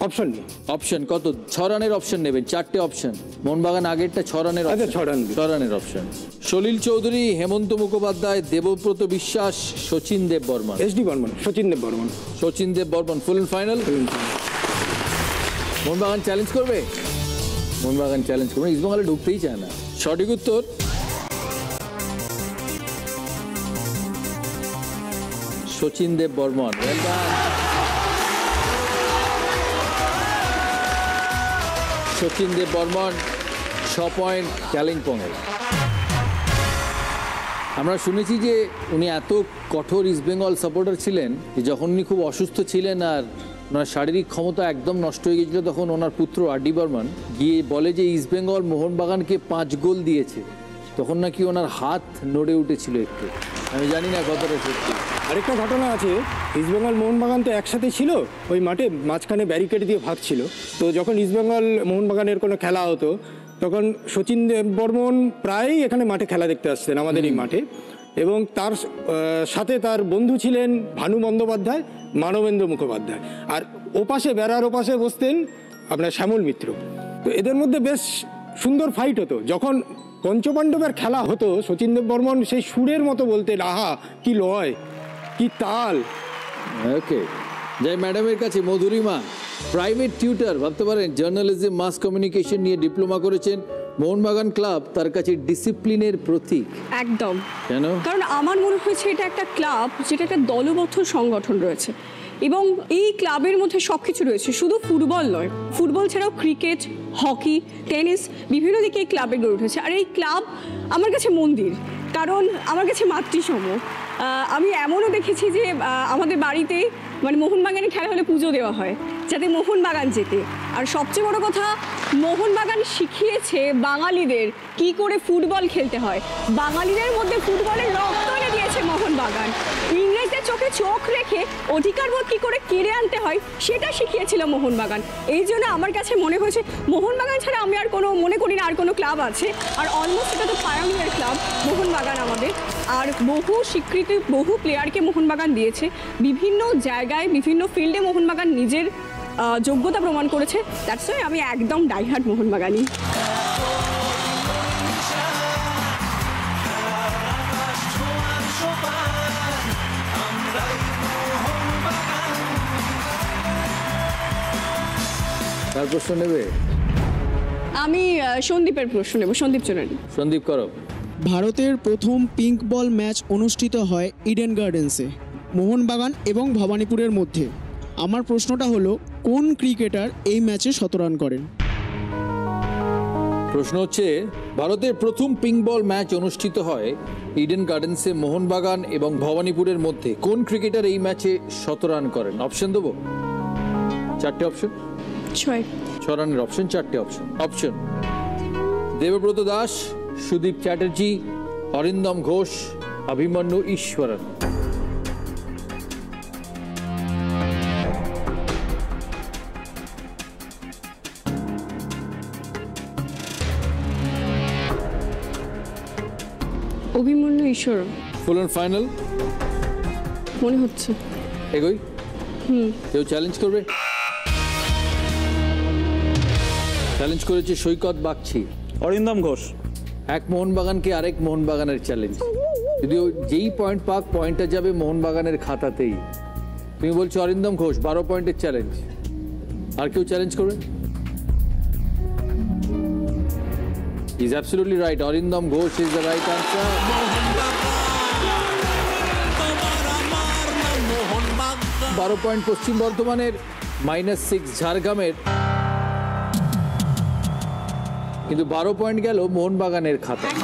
অপশন নেই। অপশন কত? 6 রানের অপশন নেবেন, 4টে অপশন। মোহনবাগান আগেরটা 6 রানের। আচ্ছা, 6 রানের অপশন। সলিল চৌধুরী, হেমন্ত মুখোপাধ্যায়, দেবব্রত বিশ্বাস, Sachin Dev Barman. SD Barman, Sachin Dev Barman. Sachin Dev Barman, full and final. Mohun Bagan challenge করবে? মোহনবাগান চ্যালেঞ্জ করবে, ইস্টবেঙ্গলে ঢুকতেই চায় না। সঠিক উত্তর Sachin Dev Burman. Well done. Sachin Dev Burman 6 point কালিম্পংয়ের। আমরা শুনেছি যে উনি এত কঠোর ইস্টবেঙ্গল সাপোর্টার ছিলেন যে যখন উনি খুব অসুস্থ ছিলেন আর ওনার শারীরিক ক্ষমতা একদম নষ্ট হয়ে গিয়েছিল, তখন ওনার পুত্র RD বর্মন গিয়ে বলে যে ইস্টবেঙ্গল মোহনবাগানকে 5 গোল দিয়েছে। তখন নাকি ওনার হাত নড়ে উঠেছিল একটু। আমি জানি না কতটা সত্যি। আরেকটা ঘটনা আছে, ইস্টবেঙ্গল মোহনবাগান তো একসাথে ছিল ওই মাঠে, মাঝখানে ব্যারিকেড দিয়ে ভাগ ছিল। তো যখন ইস্টবেঙ্গল মোহনবাগানের কোনো খেলা হতো তখন শচীন দেব বর্মন প্রায়ই এখানে মাঠে খেলা দেখতে আসতেন আমাদের এই মাঠে, এবং তার সাথে তার বন্ধু ছিলেন ভানু বন্দ্যোপাধ্যায়, মানবেন্দ্র মুখোপাধ্যায়, আর ওপাশে বেড়ার ওপাশে বসতেন আপনার শ্যামল মিত্র। তো এদের মধ্যে বেশ সুন্দর ফাইট হতো। যখন পঞ্চপাণ্ডবের খেলা হতো শচীন দেব বর্মন সেই সুরের মতো বলতেন, আহা কি লয়, কি তাল। ওকে, যাই ম্যাডামের কাছে। মধুরিমা, প্রাইভেট টিউটার, ভাবতে পারেন জার্নালিজম মাস কমিউনিকেশন নিয়ে ডিপ্লোমা করেছেন। মোহনবাগান ক্লাব তার কাছে ডিসিপ্লিনের প্রতীক। একদম। কেন? কারণ আমার মনে হয়েছে এটা একটা ক্লাব যেটা একটা দলবদ্ধ সংগঠন রয়েছে, এবং এই ক্লাবের মধ্যে সব কিছু রয়েছে, শুধু ফুটবল নয়, ফুটবল ছাড়াও ক্রিকেট, হকি, টেনিস, বিভিন্ন দিকে এই ক্লাবে গড়ে উঠেছে। আর এই ক্লাব আমার কাছে মন্দির, কারণ আমার কাছে মাতৃসম। আমি এমনও দেখেছি যে আমাদের বাড়িতে মানে মোহনবাগানে খেলা হলে পুজো দেওয়া হয় যাতে মোহনবাগান জেতে। আর সবচেয়ে বড় কথা, মোহনবাগান শিখিয়েছে বাঙালিদের কি করে ফুটবল খেলতে হয়। বাঙালিদের মধ্যে ফুটবলের রক্ত এনে দিয়েছে মোহনবাগান। ইংরেজদের চোখে চোখে চোখ রেখে অধিকারবোধ কী করে কেড়ে আনতে হয় সেটা শিখিয়েছিল মোহনবাগান। এই জন্য আমার কাছে মনে হয়েছে মোহনবাগান ছাড়া আমি আর কোনো মনে করি না আর কোনো ক্লাব আছে। আর অলমোস্ট এটা তো পায়োনিয়ার ক্লাব মোহনবাগান আমাদের। আর বহু স্বীকৃতি বহু প্লেয়ারকে মোহনবাগান দিয়েছে, বিভিন্ন জায়গায় বিভিন্ন ফিল্ডে মোহনবাগান নিজের যোগ্যতা প্রমাণ করেছে। দ্যাটস ওয়াই আমি একদম ডাইহার্ট মোহনবাগানই। কার প্রশ্ন নেবে? আমি সন্দীপের প্রশ্ন নেব। সন্দীপ চলেন। সন্দীপ করো। ভারতের প্রথম পিঙ্ক বল ম্যাচ অনুষ্ঠিত হয় ইডেন গার্ডেন্সে মোহনবাগান এবং ভবানীপুরের মধ্যে। আমার প্রশ্নটা হলো কোন ক্রিকেটার এই ম্যাচে শতরান করেন? প্রশ্ন হচ্ছে ভারতের প্রথম পিঙ্ক বল ম্যাচ অনুষ্ঠিত হয় ইডেন গার্ডেন্সে মোহনবাগান এবং ভবানীপুরের মধ্যে। কোন ক্রিকেটার এই ম্যাচে শতরান করেন? অপশন দেবো? 4টে অপশন। 6 রানের অপশন, 4টে option. Option: Debabrata Das, Sudip Chatterjee, Arindam Ghosh, Abhimanyu Easwaran. Abhimanyu Easwaran. Full and final মনে হচ্ছে। এগোই? কেউ চ্যালেঞ্জ করবে? চ্যালেঞ্জ করেছে সৈকত বাগচি, অরিন্দম ঘোষ। এক মোহনবাগানকে আরেক মোহনবাগানের চ্যালেঞ্জ। যদিও যেই পয়েন্ট পাক পয়েন্টটা যাবে মোহনবাগানের খাতাতেই। তুমি বলছো অরিন্দম ঘোষ 12 পয়েন্টের চ্যালেঞ্জ। আর কেউ চ্যালেঞ্জ করবে? He's absolutely right. Arindam Ghosh is the right answer. 12 point পশ্চিম বর্ধমানের, -6 ঝাড়গ্রামের, কিন্তু 12 পয়েন্ট গেল মোহনবাগানের খাতায়।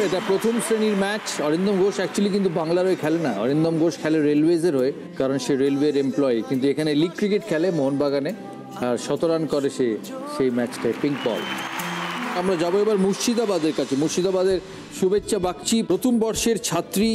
এটা প্রথম শ্রেণীর ম্যাচ। অরিন্দম ঘোষ অ্যাকচুয়ালি কিন্তু বাংলার হয়ে খেলে না, অরিন্দম ঘোষ খেলে রেলওয়েজের হয়ে, কারণ সে রেলওয়ের এমপ্লয়ি। কিন্তু এখানে লিগ ক্রিকেট খেলে মোহনবাগানে, আর শতরান করে সে সেই ম্যাচটায় পিঙ্ক বল। আমরা যাবো এবার মুর্শিদাবাদের কাছে। মুর্শিদাবাদের শুভেচ্ছা বাগচি প্রথম বর্ষের ছাত্রী,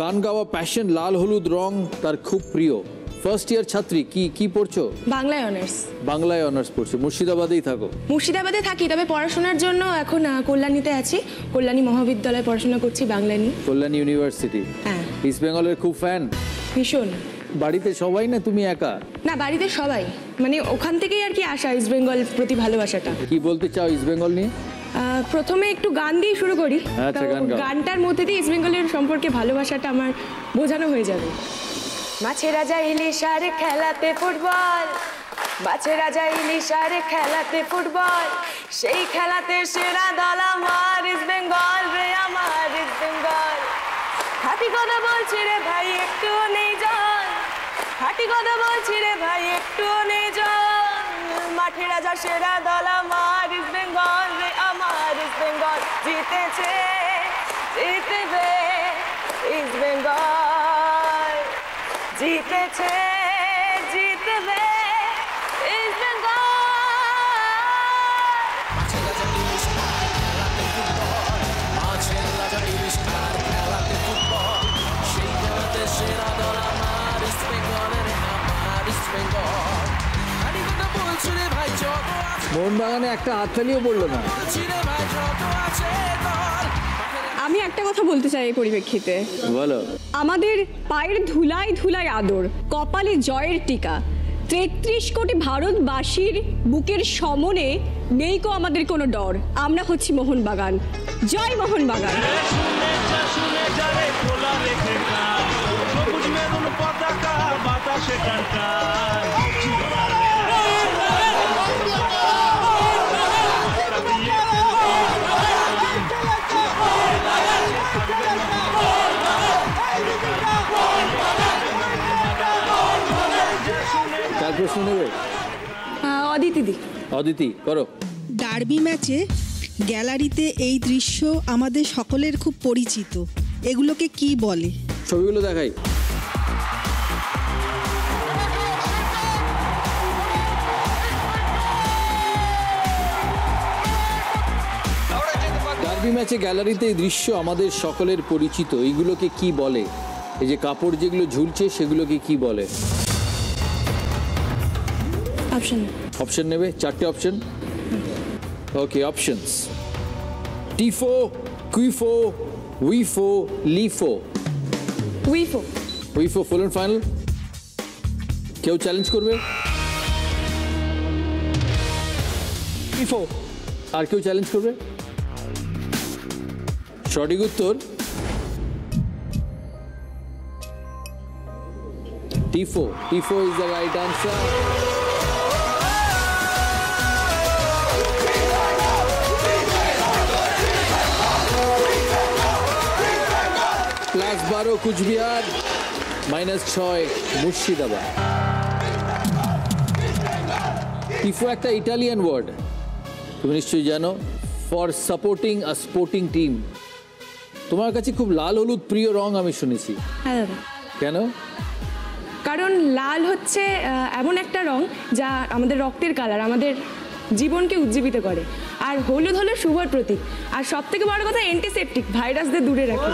গান গাওয়া প্যাশন, লাল হলুদ রং তার খুব প্রিয়। ফার্স্ট ইয়ার ছাত্রী, কি পড়ছো? বাংলায় অনার্স। বাংলায় অনার্স পড়ছো, মুর্শিদাবাদেই থাকো? মুর্শিদাবাদে থাকি, তবে পড়াশোনার জন্য এখন কল্যাণীতে আছি। কল্যাণী মহাবিদ্যালয়ে পড়াশোনা করছি বাংলা নিয়ে। কল্যাণী ইউনিভার্সিটি। হ্যাঁ। ইস্ট বেঙ্গলের খুব ফ্যান? ভীষণ। বাড়িতে সবাই না তুমি একা? না, বাড়িতে সবাই, মানে ওখান থেকেই আর কি আসা ইস্ট বেঙ্গল প্রতি ভালোবাসাটা। কি বলতে চাও ইস্ট বেঙ্গল নিয়ে? প্রথমে একটু গান দিয়ে শুরু করি। আচ্ছা, গান গাও। গানটার মধ্যে দিয়ে ইস্ট বেঙ্গলের সম্পর্কে ভালোবাসাটা আমার বোঝানো হয়ে যাবে। মাছের রাজা ইলিশার খেলাতে ফুটবল, মাছের রাজা ইলিশার খেলাতে ফুটবল, সেই খেলাতে সেরা দল আমার ইস্ট বেঙ্গল রে, আমার ইস্ট বেঙ্গল। হাঁটি কথা বলছি রে ভাই একটু নেই জল, হাঁটি কথা বলছি রে ভাই একটু নেই জল, মাঠে রাজা সেরা দল আমার ইস্ট বেঙ্গল রে, আমার ইস্ট বেঙ্গল। জিতেছে জিতবে ইস্ট বেঙ্গল, জিতেছে জিতবে ইস্ট বেঙ্গল। মাছের রাজা ইলিশার খেলাতে ফুটবল, সেই খেলাতে সেরা দল আমার ইস্ট বেঙ্গল রে, আমার ইস্ট বেঙ্গল। হাঁটি কথা বলছি রে ভাই যত আছে, মোহনবাগানে একটা হাততালিও পড়লো না। বলছি রে ভাই যত আছে দল। আমি একটা কথা বলতে চাই এই পরিপ্রেক্ষিতে। বলো। আমাদের পায়ের ধুলায় ধুলায় আদর, কপালে জয়ের টিকা, 33 কোটি ভারতবাসীর বুকের সমনে নেই কো আমাদের কোনো ডর। আমরা হচ্ছি মোহনবাগান। জয় মোহনবাগান। কার প্রশ্ন নেবে? অদিতি দি। অদিতি করো। ডার্বি ম্যাচে গ্যালারিতে এই দৃশ্য আমাদের সকলের খুব পরিচিত, এগুলোকে কি বলে? ছবিগুলো দেখাই। ডার্বি ম্যাচে গ্যালারিতে এই দৃশ্য আমাদের সকলের পরিচিত, এইগুলোকে কি বলে? এই যে কাপড় যেগুলো ঝুলছে সেগুলোকে কি বলে? অপশন নেবে? 4টে option. Okay, options: টিফো, কুইফো, উইফো, LIFO. উইফো। উইফো full and final? কেউ চ্যালেঞ্জ করবে? উইফো। আর কেউ চ্যালেঞ্জ করবে? সঠিক উত্তর টিফো। টিফো is the right answer. +12 Cooch Behar, -6 Murshidabad. টিফো একটা ইটালিয়ান ওয়ার্ড, তুমি নিশ্চয়ই জানো, for supporting a sporting team. তোমার কাছে খুব লাল হলুদ প্রিয় রং আমি শুনেছি। হ্যাঁ দাদা। কেন? কারণ লাল হচ্ছে এমন একটা রং যা আমাদের রক্তের কালার, আমাদের জীবনকে উজ্জীবিত করে। আর হলুদ হলো শুভর প্রতীক, আর সব থেকে বড় কথা অ্যান্টিসেপটিক, ভাইরাসদের দূরে রাখে।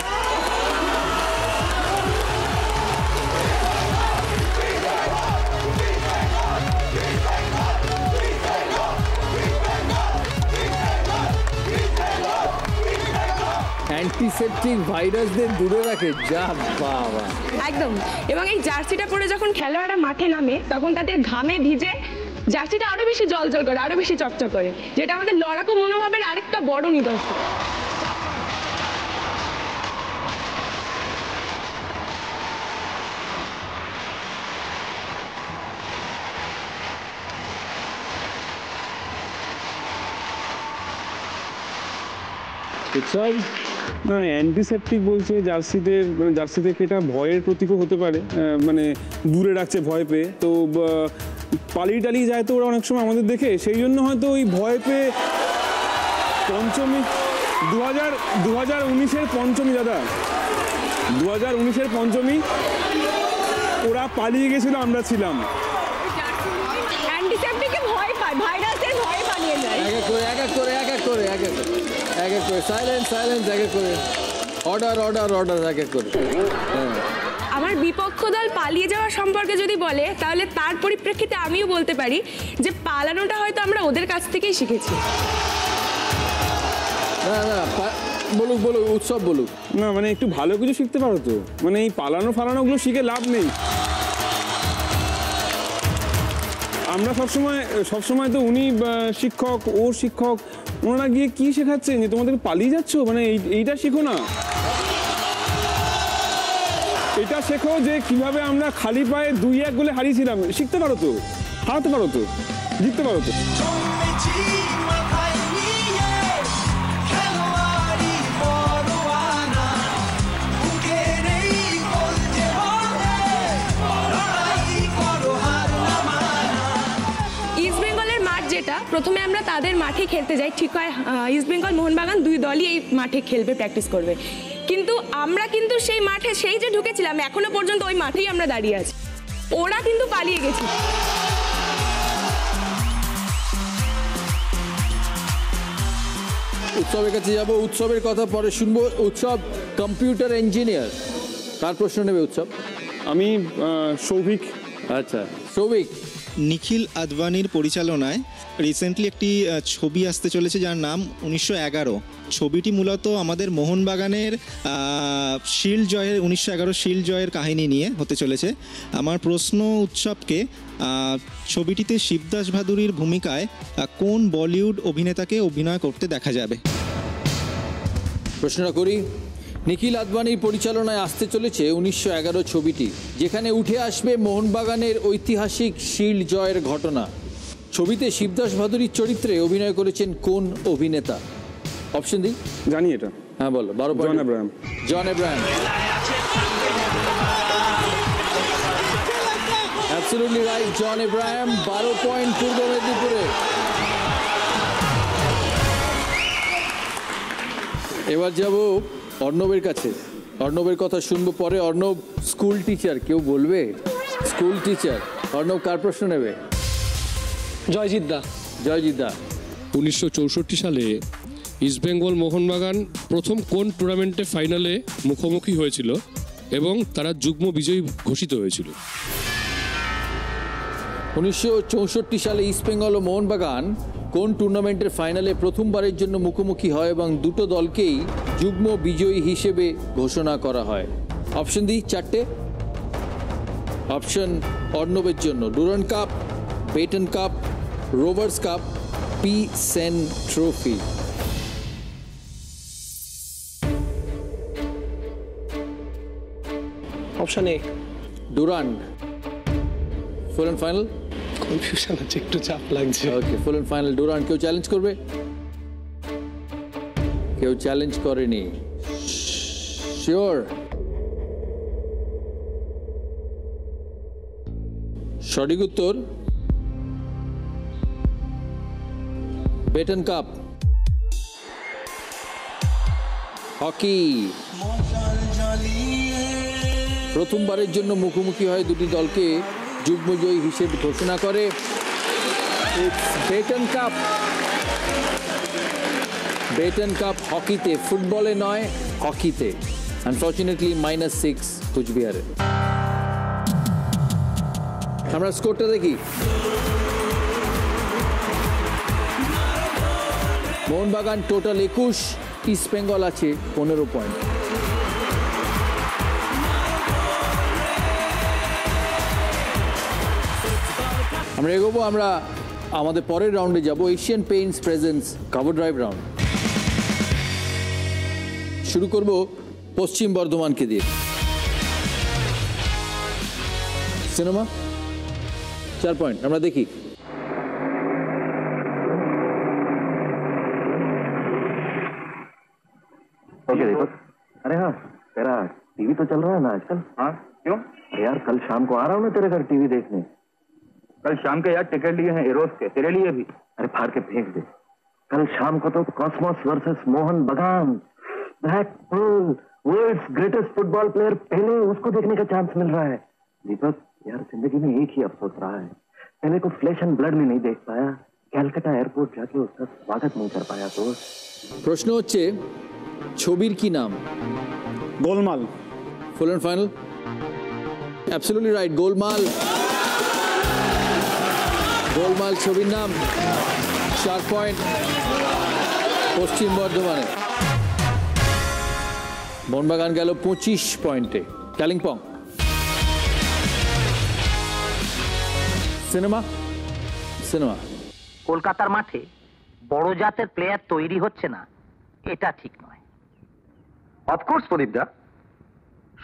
অ্যান্টিসেপটিক, ভাইরাসদের দূরে রাখে, যা বাবা। একদম। এবং এই জার্সিটা পরে যখন খেলোয়াড়রা মাঠে নামে তখন তাদের ঘামে ভিজে জার্সিটা আরো বেশি জলজল করে, আরো বেশি চকচক করে, যেটা আমাদের লড়াকু মনোভাবের আরেকটা বড় নিদর্শন। না, অ্যান্টিসেপটিক বলছে জার্সিদের, মানে জার্সি থেকে এটা ভয়ের প্রতীকও হতে পারে, মানে দূরে রাখছে ভয় পেয়ে। তো পালিয়ে টালিয়ে যায় তো ওরা অনেক সময় আমাদের দেখে, সেই জন্য হয়তো ওই ভয় পেয়ে পঞ্চমী 2019-এর পঞ্চমী দাদা, 2019-এর পঞ্চমী ওরা পালিয়ে গেছিল, আমরা ছিলাম। অ্যান্টিসেপটিকে ভয় পায়, ভাইরাসের ভয় পালিয়ে যায়। এক এক করে সাইলেন্স, এক এক করে অর্ডার, এক এক করে। আমার বিপক্ষ দল পালিয়ে যাওয়া সম্পর্কে যদি বলে তাহলে তার পরিপ্রেক্ষিতে আমিও বলতে পারি যে পালানোটা হয়তো আমরা ওদের কাছ থেকেই শিখেছি। না, বলুক, উৎসব বলুক। না, মানে একটু ভালো কিছু শিখতে পারো তো, মানে এই ফালানোগুলো শিখে লাভ নেই। আমরা সবসময় তো উনি শিক্ষক, ও শিক্ষক, ওনারা গিয়ে কি শেখাচ্ছেন যে তোমাদের পালিয়ে যাচ্ছ, মানে এইটা শেখো না, এটা শেখো যে কিভাবে আমরা খালি পায়ে 2-1 গোলে হারিয়েছিলাম, শিখতে পারো তো, হারাতে পারো তো, জিততে পারো তো। প্রথমে আমরা তাদের মাঠে খেলতে যাই, ঠিক হয় ইস্টবেঙ্গল মোহনবাগান দুই দলই এই মাঠে খেলবে, প্র্যাকটিস করবে, কিন্তু আমরা কিন্তু সেই মাঠে সেই যে ঢুকেছিলাম এখনো পর্যন্ত ওই মাঠেই আমরা দাঁড়িয়ে আছি, ওরা কিন্তু পালিয়ে গেছে। উৎসবের কাছে যাব, উৎসবের কথা পরে শুনবো। উৎসব কম্পিউটার ইঞ্জিনিয়ার, কার প্রশ্ন নেবে উৎসব? আমি সৌভিক। আচ্ছা সৌভিক। নিখিল আদবানির পরিচালনায় রিসেন্টলি একটি ছবি আসতে চলেছে যার নাম 1911। ছবিটি মূলত আমাদের মোহনবাগানের শিল্ড জয়ের 1911 শিল্ড জয়ের কাহিনী নিয়ে হতে চলেছে। আমার প্রশ্ন উৎসবকে, ছবিটিতে শিবদাস ভাদুরীর ভূমিকায় কোন বলিউড অভিনেতাকে অভিনয় করতে দেখা যাবে? প্রশ্নটা করি। নিখিল আদবানির পরিচালনায় আসতে চলেছে 1911 ছবিটি, যেখানে উঠে আসবে মোহনবাগানের ঐতিহাসিক শিল্ড জয়ের ঘটনা। ছবিতে শিবদাস ভাদুরীর চরিত্রে অভিনয় করেছেন কোন অভিনেতা? অপশন দিই? জানি এটা। হ্যাঁ বলো। 12 পয়েন্ট। জন আব্রাহাম। জন আব্রাহাম। অ্যাবসলিউটলি রাইট, জন আব্রাহাম। 12 পয়েন্ট পূর্ব মেদিনীপুরে। এবার যাব অর্ণবের কাছে। অর্ণবের কথা শুনবো পরে। অর্ণব স্কুল টিচার, কেউ বলবে? School teacher. অর্ণব কার প্রশ্ন নেবে? জয়জিৎ দা। জয়জিৎ দা। 1964 সালে ইস্টবেঙ্গল মোহনবাগান প্রথম কোন টুর্নামেন্টে ফাইনালে মুখোমুখি হয়েছিল এবং তারা যুগ্ম বিজয়ী ঘোষিত হয়েছিল? 1964 সালে ইস্টবেঙ্গল ও মোহনবাগান কোন টুর্নামেন্টের ফাইনালে প্রথমবারের জন্য মুখোমুখি হয় এবং দুটো দলকেই যুগ্ম বিজয়ী হিসেবে ঘোষণা করা হয়? অপশন দিই চারটে। অপশন অর্ণবের জন্য Durand cup, Beighton cup, Rovers cup, P Sen trophy. Option A Durand. Full and final? Confusion আছে, একটু চাপ লাগছে। Okay, full and final Durand. কেউ চ্যালেঞ্জ করবে? কেউ চ্যালেঞ্জ করেনি। শিওর? সঠিক উত্তর বেটন কাপ। হকি প্রথমবারের জন্য মুখোমুখি হয় দুটি দলকে যুগ্মজয়ী হিসেবে ঘোষণা করে। Button cup. বেটন কাপ হকিতে, ফুটবলে নয়, হকিতে। আনফর্চুনেটলি -6 কুচবিহারে। আমরা স্কোরটা দেখি। মোহনবাগান টোটাল 21, ইস্টবেঙ্গল আছে 15 পয়েন্ট। আমরা এগোবো, আমরা আমাদের পরের রাউন্ডে যাব, Asian Paints presence cover drive round. শুরু করব পশ্চিম বর্ধমানকে দিয়ে। Cinema 4 point. আমরা দেখি। ओके दीपक। अरे हाँ, तेरा टीवी तो चल रहा है ना आजकल? हाँ, क्यों? यार कल शाम को आ रहा हूँ मैं तेरे घर टीवी देखने। कल शाम के यार टिकट लिए हैं एरोस के, तेरे लिए भी। अरे फाड़ के फेंक दे। कल शाम को तो Cosmos versus Mohun Bagan, Blackpool, world's greatest football player, पहले उसको देखने का चांस मिल रहा है। दीपक यार जिंदगी में एक ही अफसोस रहा है, पहले को फ्लैश एंड ब्लड में नहीं देख पाया, कैलकाटा एयरपोर्ट जाके उसका स्वागत नहीं कर पाया। तो প্রশ্ন হচ্ছে ছবির কি নাম? গোলমাল। ফুল এন্ড ফাইনাল? অ্যাবসলিউটলি রাইট, গোলমাল। গোলমাল ছবির নাম। 4 পয়েন্ট পশ্চিম বর্ধমানে। মোহনবাগান গেল 25 পয়েন্টে। কালিম্পং। সিনেমা। সিনেমা। কলকাতার মাঠে বড় জাতের প্লেয়ার তৈরি হচ্ছে না, এটা ঠিক নয়। অফকোর্স প্রদীপদা,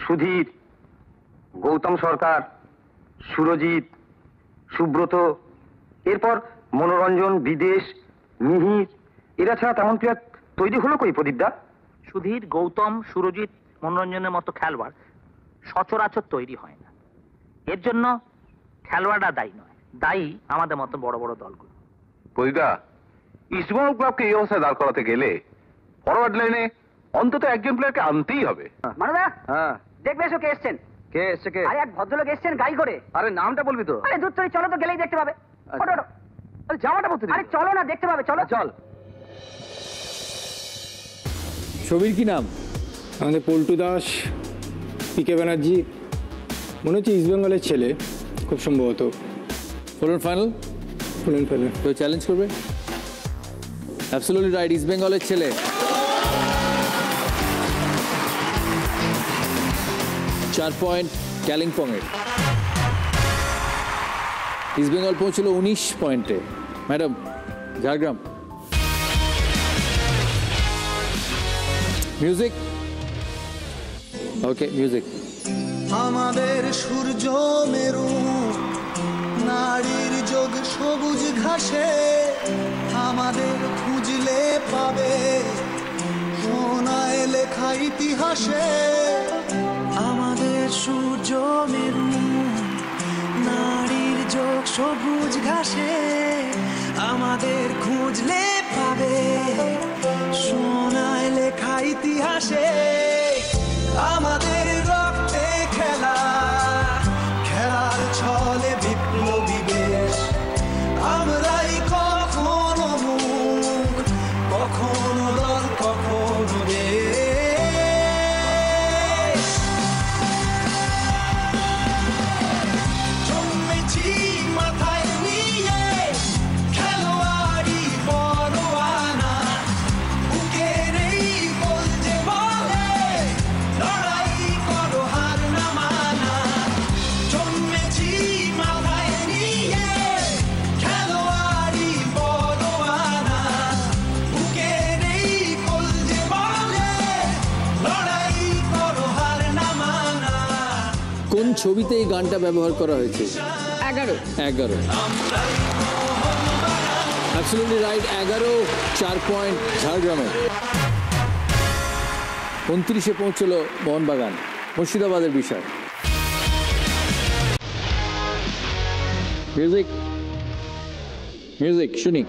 সুধীর, গৌতম সরকার, সুরজিৎ, সুব্রত, এরপর মনোরঞ্জন, বিদেশ, মিহির, এরা ছাড়া তেমন প্লেয়ার তৈরি হলো কই প্রদীপদা? সুধীর, গৌতম, সুরজিৎ, মনোরঞ্জনের মতো খেলোয়াড় সচরাচর তৈরি হয় না। এর জন্য খেলোয়াড়রা দায়ী নয়, দায়ী আমাদের মতো বড় বড় দলগুলো। প্রদীপদা, ইস্টবেঙ্গল ক্লাবকে এই অবস্থায় দাঁড় করাতে গেলে ফরওয়ার্ড লাইনে অন্তত একজন প্লেয়ারকে আনতেই হবে। মানদা, হ্যাঁ দেখবে এসো কে এসছেন। কে এসছে? কে? আরে এক ভদ্রলোক এসছেন গাড়ি করে। আরে নামটা বলবি তো? আরে দূর চলো তো, গেলেই দেখতে পাবে। ওঠো, ওঠো। আরে জামাটা বলতে আরে চলো না, দেখতে পাবে, চলো। চল। ছবির কি নাম? আমাদের পল্টু দাস, পিকে ব্যানার্জি, মনে হচ্ছে ইস্টবেঙ্গলের ছেলে খুব সম্ভবত। ফুল and final? Full and final. কেউ চ্যালেঞ্জ করবে? অ্যাবসলিউটলি রাইট, ইস্টবেঙ্গলের ছেলে। চার পয়েন্ট কালিম্পংয়ের। ইস্টবেঙ্গল পৌঁছলো 19 পয়েন্টে। ম্যাডাম, ঝাড়গ্রাম। মিউজিক। ওকে, মিউজিক। আমাদের সূর্য মেরু, নারীর যোগ সবুজ ঘাসে, আমাদের খুঁজলে পাবে সোনায় লেখা ইতিহাসে। আমাদের সূর্য মেরু, নারীর যোগ সবুজ ঘাসে, আমাদের খুঁজলে পাবে সোনায় লেখা ইতিহাসে। আমাদের রক্তে খেলা, খেলার ছলে বিপ্লবী বেশ, আমরাই কখনো মুখ, কখনো ছবিতে এই গানটা ব্যবহার করা হয়েছে? 11। 11। Absolutely right, 11। 4 পয়েন্ট ঝাড়গ্রামে। 29-এ পৌঁছলো মোহনবাগান। মুর্শিদাবাদের বিষয়। মিউজিক মিউজিক শুনি।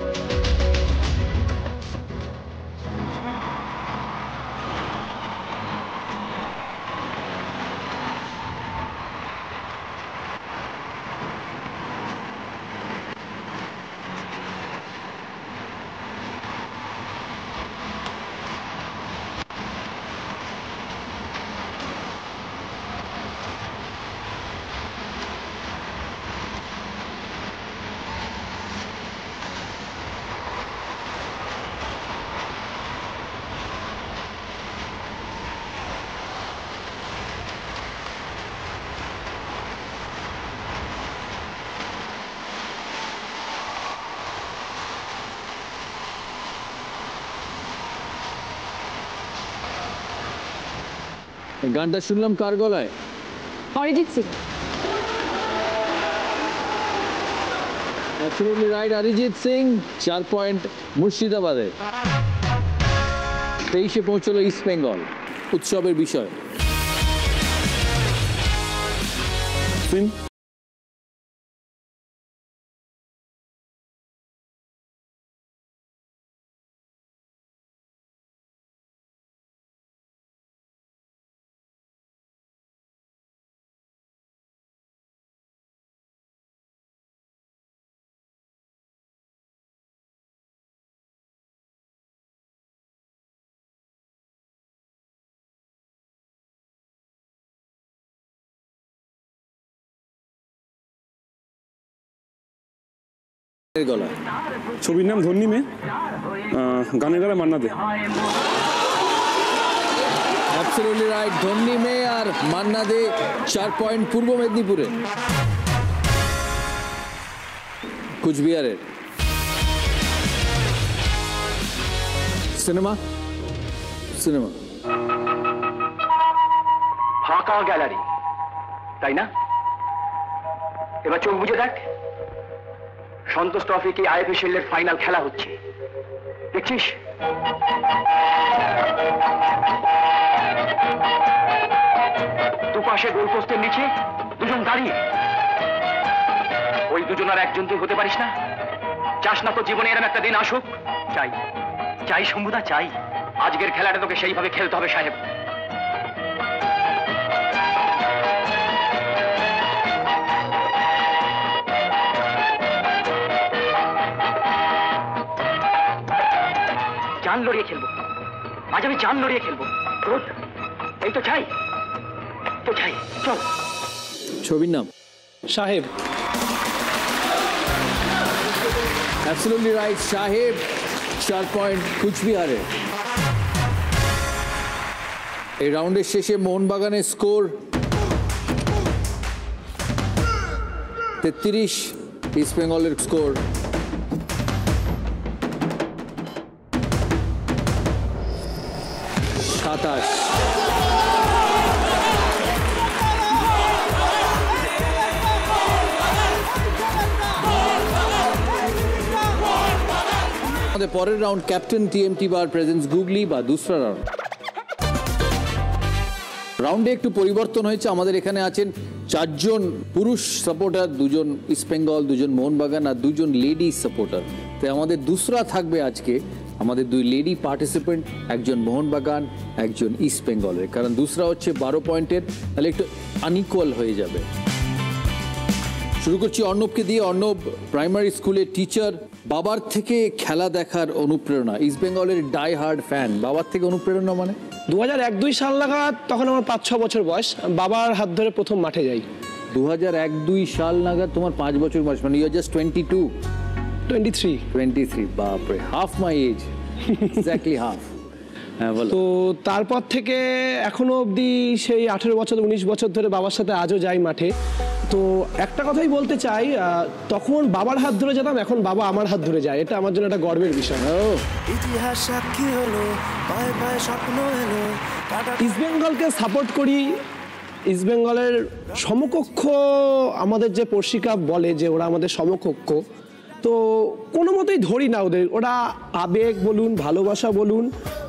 গানটা শুনলাম কার গলায়? Arijit Singh. Absolutely right, Arijit Singh. 4 point মুর্শিদাবাদে। 23-এ পৌঁছলো ইস্ট বেঙ্গল। উৎসবের বিষয়। ছবির নাম ধন্যি মে, গানের গানে মান্না দে। অ্যাবসলিউটলি রাইট, ধন্যি মে আর মান্না দে। 4 পয়েন্ট পূর্ব মেদিনীপুরে। কুচবিহারের সিনেমা সিনেমা ফাঁকা গ্যালারি, তাই না? এবার চোখ বুঝে দেখ, সন্তোষ ট্রফি কি আইএফএ এর ফাইনাল খেলা হচ্ছে, দেখছিস? দুপাশে গোলপোস্টের নিচে দুজন দাঁড়িয়ে, ওই দুজনের একজন তুই হতে পারিস না? চাস না তো জীবনে এরকম একটা দিন আসুক? চাই, চাই শম্ভুদা, চাই। আজকের খেলাটা তোকে সেইভাবে খেলতে হবে সাহেব। জান লড়িয়ে খেলবো, আজ আমি জান লড়িয়ে খেলবো। রোদ, এই তো চাই, তো চাই। চল। ছবির নাম সাহেব। অ্যাবসলিউটলি রাইট, সাহেব। 4 পয়েন্ট কুচবিহারে। এই রাউন্ডের শেষে মোহনবাগানের স্কোর 33, ইস্ট বেঙ্গলের স্কোর 27। আমাদের পরের round captain TMT bar presents googly বা দুসরা রাউন্ড। রাউন্ডে একটু পরিবর্তন হয়েছে। আমাদের এখানে আছেন 4 জন পুরুষ সাপোর্টার, 2 জন ইস্ট বেঙ্গল, 2 জন মোহনবাগান আর 2 জন লেডি সাপোর্টার। তাই আমাদের দুসরা থাকবে আজকে আমাদের 2 লেডি পার্টিসিপেন্ট, একজন মোহনবাগান, একজন ইস্ট বেঙ্গলের। কারণ দুসরা হচ্ছে 12 পয়েন্টের, তাহলে একটু আনইকুয়াল হয়ে যাবে। শুরু করছি অর্ণবকে দিয়ে। অর্ণব প্রাইমারি স্কুলের টিচার, বাবার থেকে খেলা দেখার অনুপ্রেরণা, ইস্ট বেঙ্গলের ডাই হার্ড ফ্যান। বাবার থেকে অনুপ্রেরণা মানে 2001-2 সাল নাগাদ, তখন আমার 5-6 বছর বয়স, বাবার হাত ধরে প্রথম মাঠে যাই। 2001-2 সাল নাগাদ তোমার 5 বছর বয়স, মানে ইউ আর জাস্ট 23। বাপরে, half my age, exactly half. তো তারপর থেকে এখনো অবধি সেই 18 বছর 19 বছর ধরে বাবার সাথে আজও যাই মাঠে। তো একটা কথাই বলতে চাই, তখন বাবার হাত ধরে যেতাম, এখন বাবা আমার হাত ধরে যায়। এটা আমার জন্য একটা গর্বের বিষয়। ইতিহাস সাক্ষী হলো, পায়ে পায়ে স্বপ্ন এলো। ইস্ট বেঙ্গলকে সাপোর্ট করি ইস্টবেঙ্গলের সমকক্ষ আমাদের যে পড়শি ক্লাব বলে যে ওরা আমাদের সমকক্ষ, তো কোনো মতেই ধরি না ওদের। ওরা আবেগ বলুন, ভালোবাসা বলুন,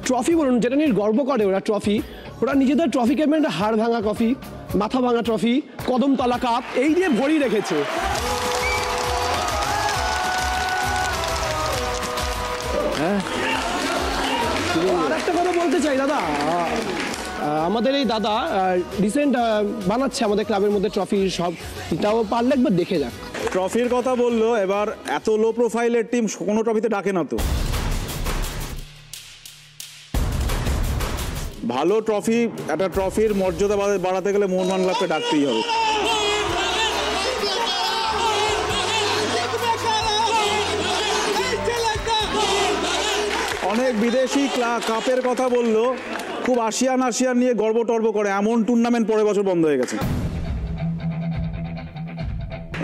ট্রফি বলুন, যেটা নিয়ে গর্ব করে ওরা ট্রফি, ওরা নিজেদের ট্রফিকে একটা হাড় ভাঙা ট্রফি, মাথা ভাঙা ট্রফি, কদমতলা কাপ এই দিয়ে ভরিয়ে রেখেছে। হ্যাঁ, আর একটা কথা বলতে চাই দাদা, আমাদের এই দাদা রিসেন্ট বানাচ্ছে আমাদের ক্লাবের মধ্যে ট্রফি সব, তাও পারলে একবার দেখে যাক। ট্রফির কথা বললো, এবার এত লো প্রোফাইলের টিম কোনো ট্রফিতে ডাকে না তো। ভালো ট্রফি, একটা ট্রফির মর্যাদা বাড়াতে গেলে মোহনবাগান ক্লাবকে ডাকতেই হবে। অনেক বিদেশি কাপের কথা বললো, খুব আসিয়ান নিয়ে গর্ব টর্ব করে, এমন টুর্নামেন্ট পরের বছর বন্ধ হয়ে গেছে।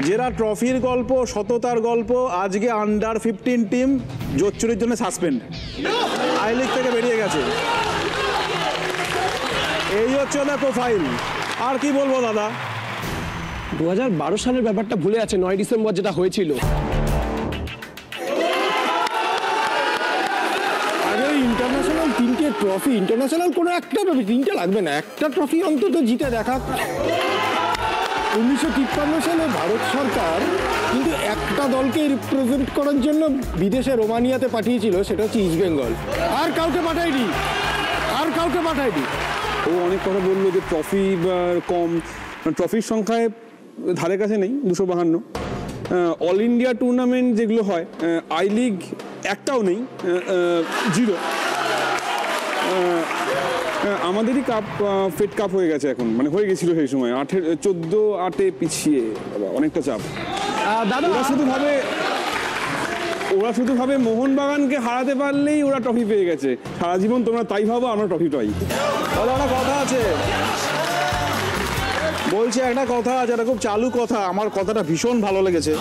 যারা ট্রফির গল্প, সততার গল্প, আজকে আন্ডার 15 টিম জোচ্চুরির জন্য সাসপেন্ড, আই লিগ থেকে বেরিয়ে গেছে। এই হচ্ছে ওদের প্রোফাইল। আর কি বলবো দাদা, 2012 সালের ব্যাপারটা ভুলে আছে, 9 ডিসেম্বর যেটা হয়েছিল। ইন্টারন্যাশনাল 3টে ট্রফি, ইন্টারন্যাশনাল কোনো একটা ট্রফি, 3টে লাগবে না, একটা ট্রফি অন্তত জিতে দেখা। 1953 সালে ভারত সরকার কিন্তু একটা দলকে রিপ্রেজেন্ট করার জন্য বিদেশে রোমানিয়াতে পাঠিয়েছিল, সেটা হচ্ছে ইস্টবেঙ্গল। আর কাউকে পাঠায়নি। ও অনেক কথা বললো যে ট্রফি কম, ট্রফির সংখ্যায় ধারে কাছে নেই 252। অল ইন্ডিয়া টুর্নামেন্ট যেগুলো হয়, আই লিগ একটাও নেই, 0। আমাদেরই কাপ ফেড কাপ হয়ে গেছে এখন, মানে হয়ে গেছিল সেই সময় 14-8 পিছিয়ে, অনেকটা চাপ। ওরা শুধু ভাবে মোহনবাগানকে হারাতে পারলেই ওরা ট্রফি পেয়ে গেছে। সারা জীবন তোমরা তাই ভাবো, আমরা ট্রফি পাই। তাহলে একটা কথা আছে, বলছে একটা কথা আছে, এটা খুব চালু কথা, আমার কথাটা ভীষণ ভালো লেগেছে,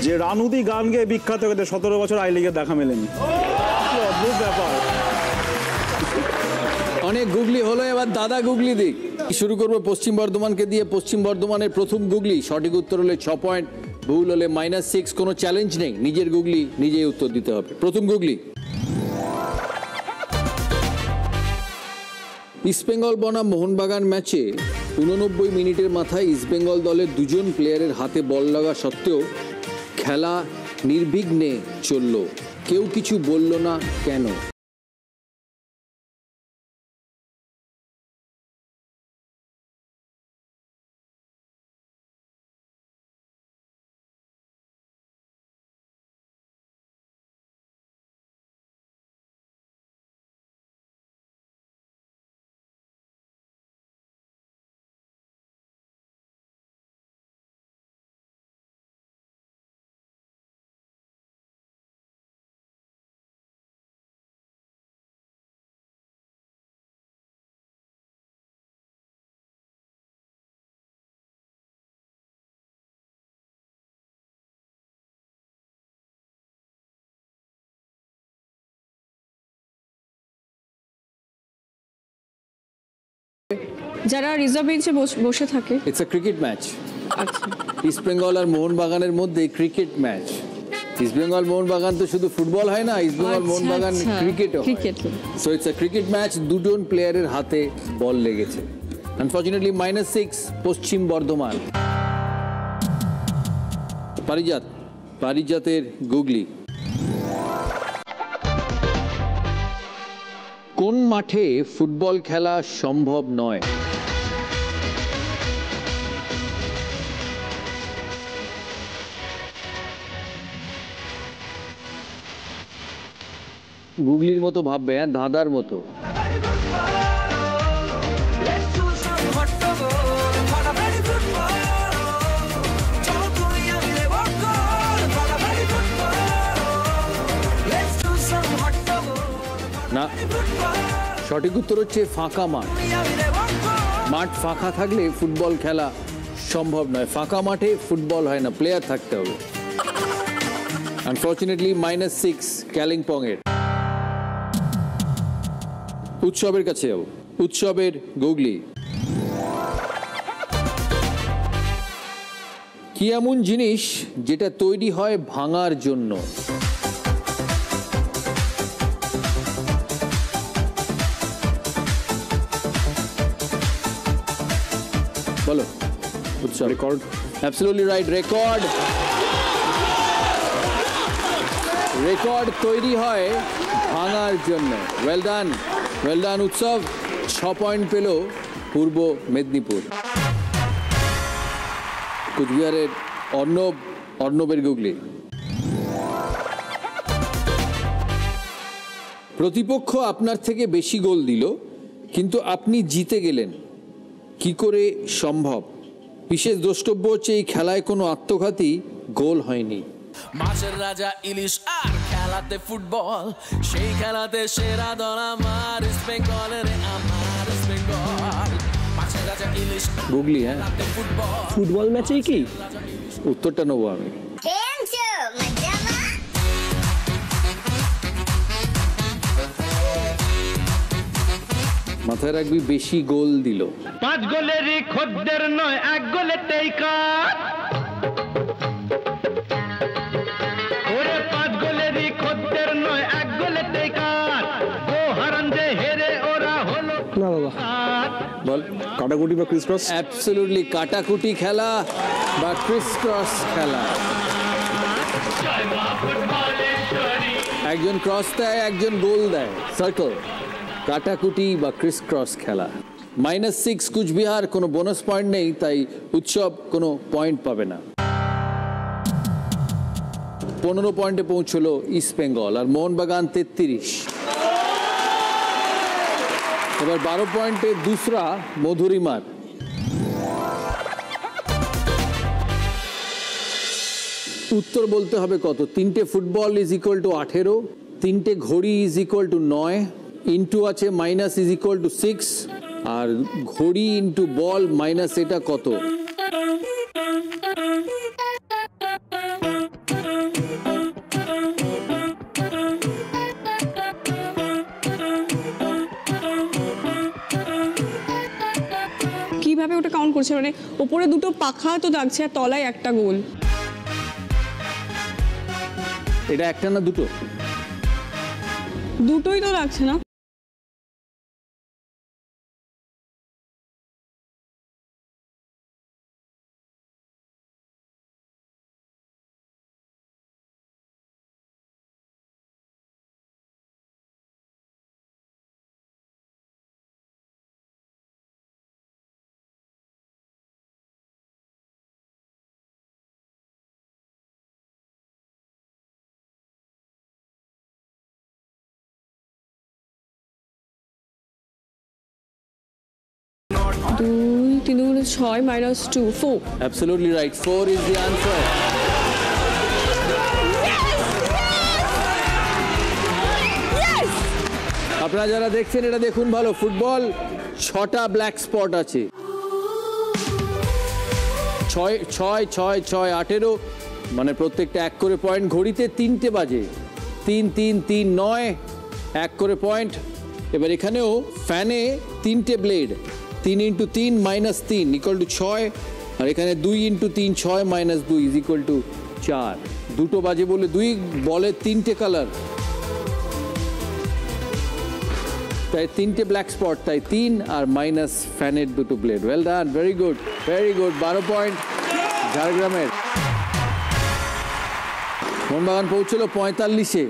যে রানুদি গান গেয়ে বিখ্যাত হয়েছে, 17 বছর আই লিগের দেখা মেলেনি। অদ্ভুত ব্যাপার। অনেক গুগলি হলো, এবার দাদা গুগলি দিক। শুরু করবো পশ্চিম বর্ধমানকে দিয়ে। পশ্চিম বর্ধমানের প্রথম গুগলি, সঠিক উত্তর হলে 6 পয়েন্ট, ভুল হলে -6। কোনো চ্যালেঞ্জ নেই, নিজের গুগলি নিজেই উত্তর দিতে হবে। প্রথম গুগলি, ইস্টবেঙ্গল বনাম মোহনবাগান ম্যাচে 89 মিনিটের মাথায় ইস্টবেঙ্গল দলের 2জন প্লেয়ারের হাতে বল লাগা সত্ত্বেও খেলা নির্বিঘ্নে চলল, কেউ কিছু বলল না, কেন? যারা রিজার্ভ বেঞ্চে বসে থাকে। It's a cricket match. East Bengal আর মোহনবাগানের মধ্যে ক্রিকেট ম্যাচ। ইস্টবেঙ্গল মোহনবাগান তো শুধু ফুটবল হয় না, ইস্টবেঙ্গল মোহনবাগান ক্রিকেটও। So it's a cricket match, 2জন প্লেয়ারের হাতে বল লেগেছে। আনফরচুনেটলি -6, পশ্চিম বর্ধমান। পারিজাতের গুগলি, কোন মাঠে ফুটবল খেলা সম্ভব নয়? গুগলির মতো ভাববে, হ্যাঁ, ধাঁধার মতো। না, সঠিক উত্তর হচ্ছে ফাঁকা মাঠ। মাঠ ফাঁকা থাকলে ফুটবল খেলা সম্ভব নয়। ফাঁকা মাঠে ফুটবল হয় না, প্লেয়ার থাকতে হবে। আনফরচুনেটলি -6, কালিম্পং এর। উৎসবের কাছে যাও। উৎসবের গুগলি, কি এমন জিনিস যেটা তৈরি হয় ভাঙার জন্য? বলো। Record. Absolutely right, record. Record তৈরি হয় ভাঙার জন্য। ওয়েল ডান, ওয়েল ডান উৎসব। 6 পয়েন্ট পেল পূর্ব মেদিনীপুর। কুচবিহারের অর্ণবের গুগলি। প্রতিপক্ষ আপনার থেকে বেশি গোল দিল, কিন্তু আপনি জিতে গেলেন, কি করে সম্ভব? বিশেষ দ্রষ্টব্য হচ্ছে এই খেলায় কোনো আত্মঘাতী গোল হয়নি। মাছের রাজা ইলিশ আর খেলাতে ফুটবল, সেই খেলাতে সেরা দল আমার ইস্ট বেঙ্গলের, আমার ইস্ট বেঙ্গল। মাছের রাজা ইলিশ গুগলি। হ্যাঁ, ফুটবল ম্যাচেই কি উত্তরটা নেবো আমি। মাথায় রাখবি, বেশি গোল দিল। 5 গোলেরই খদ্দের নয়, 1 গোলেতেই কাট। ওরে 5 গোলেরই খদ্দের নয়, 1 গোলেতেই কাট। ও হারান যে হেরে ওরা হলো না বাবা। বল, কাটাকুটি বা ক্রিস ক্রস? অ্যাবসলিউটলি কাটাকুটি খেলা বা ক্রিস ক্রস খেলা। একজন ক্রস দেয়, একজন গোল দেয়, সার্কেল। কাটাকুটি বা ক্রিস ক্রস খেলা। -6 কুচবিহার, কোনো বোনাস পয়েন্ট নেই, তাই উৎসব কোনো পয়েন্ট পাবে না। 15 পয়েন্টে পৌঁছলো ইস্ট বেঙ্গল, আর মোহনবাগান 33। এবার 12 পয়েন্টে দুসরা মধুরিমার। উত্তর বলতে হবে কত? 3টে ফুটবল ইজ ইকুয়াল টু 18, 3টে ঘড়ি ইজ ইকুয়াল টু 9, ইন্টু আছে মাইনাস ইজ ইকুয়াল টু 6, আর ঘড়ি ইন্টু বল মাইনাস এটা কত? কিভাবে ওটা কাউন্ট করছে? মানে উপরে দুটো পাখা তো লাগছে আর তলায় একটা গোল। এটা একটা না দুটো? দুটোই তো লাগছে না। দুই 3 গুণে 6 -2 4। Absolutely right, 4 is the answer. আপনারা যারা দেখছেন এটা দেখুন ভালো, ফুটবল 6টা ব্ল্যাক স্পট আছে। 6 6 6 6 18, মানে প্রত্যেকটা 1 করে পয়েন্ট। ঘড়িতে 3টে বাজে, 3 3 3 9, 1 করে পয়েন্ট। এবার এখানেও ফ্যানে 3টে ব্লেড, 3 × 3 - 3 = 6, আর এখানে 2 × 3 6 - 2 = 4। দুটো বাজে বলে 2, বলের 3টে কালার, তাই 3টে ব্ল্যাক স্পট, তাই 3, আর মাইনাস ফ্যানের 2টো blade. Well done, very good, very good. 12 point ঝাড়গ্রামের। মোহনবাগান পৌঁছলো 45-এ।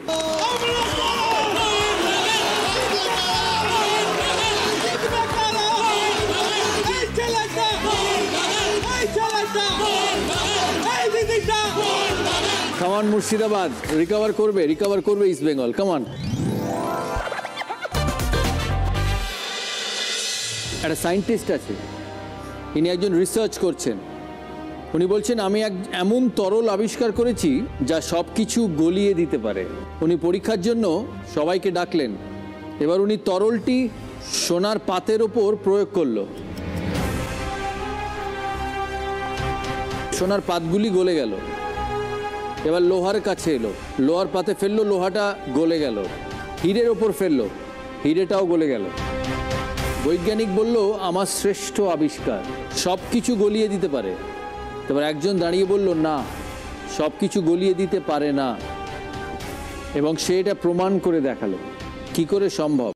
কামান মুর্শিদাবাদ রিকভার করবে ইস্ট বেঙ্গল, কামান। একটা সায়েন্টিস্ট আছে, ইনি একজন রিসার্চ করছেন। উনি বলছেন আমি এমন তরল আবিষ্কার করেছি যা সব কিছু গলিয়ে দিতে পারে। উনি পরীক্ষার জন্য সবাইকে ডাকলেন। এবার উনি তরলটি সোনার পাতের ওপর প্রয়োগ করলো। সোনার পাতগুলি গলে গেল। এবার লোহার কাছে এলো, লোহার পাতে ফেললো, লোহাটা গলে গেল। হীরের ওপর ফেললো, হীরেটাও গলে গেল। বৈজ্ঞানিক বলল আমার শ্রেষ্ঠ আবিষ্কার, সব কিছু গলিয়ে দিতে পারে। এবার একজন দাঁড়িয়ে বলল না, সব কিছু গলিয়ে দিতে পারে না, এবং সে এটা প্রমাণ করে দেখালো। কি করে সম্ভব?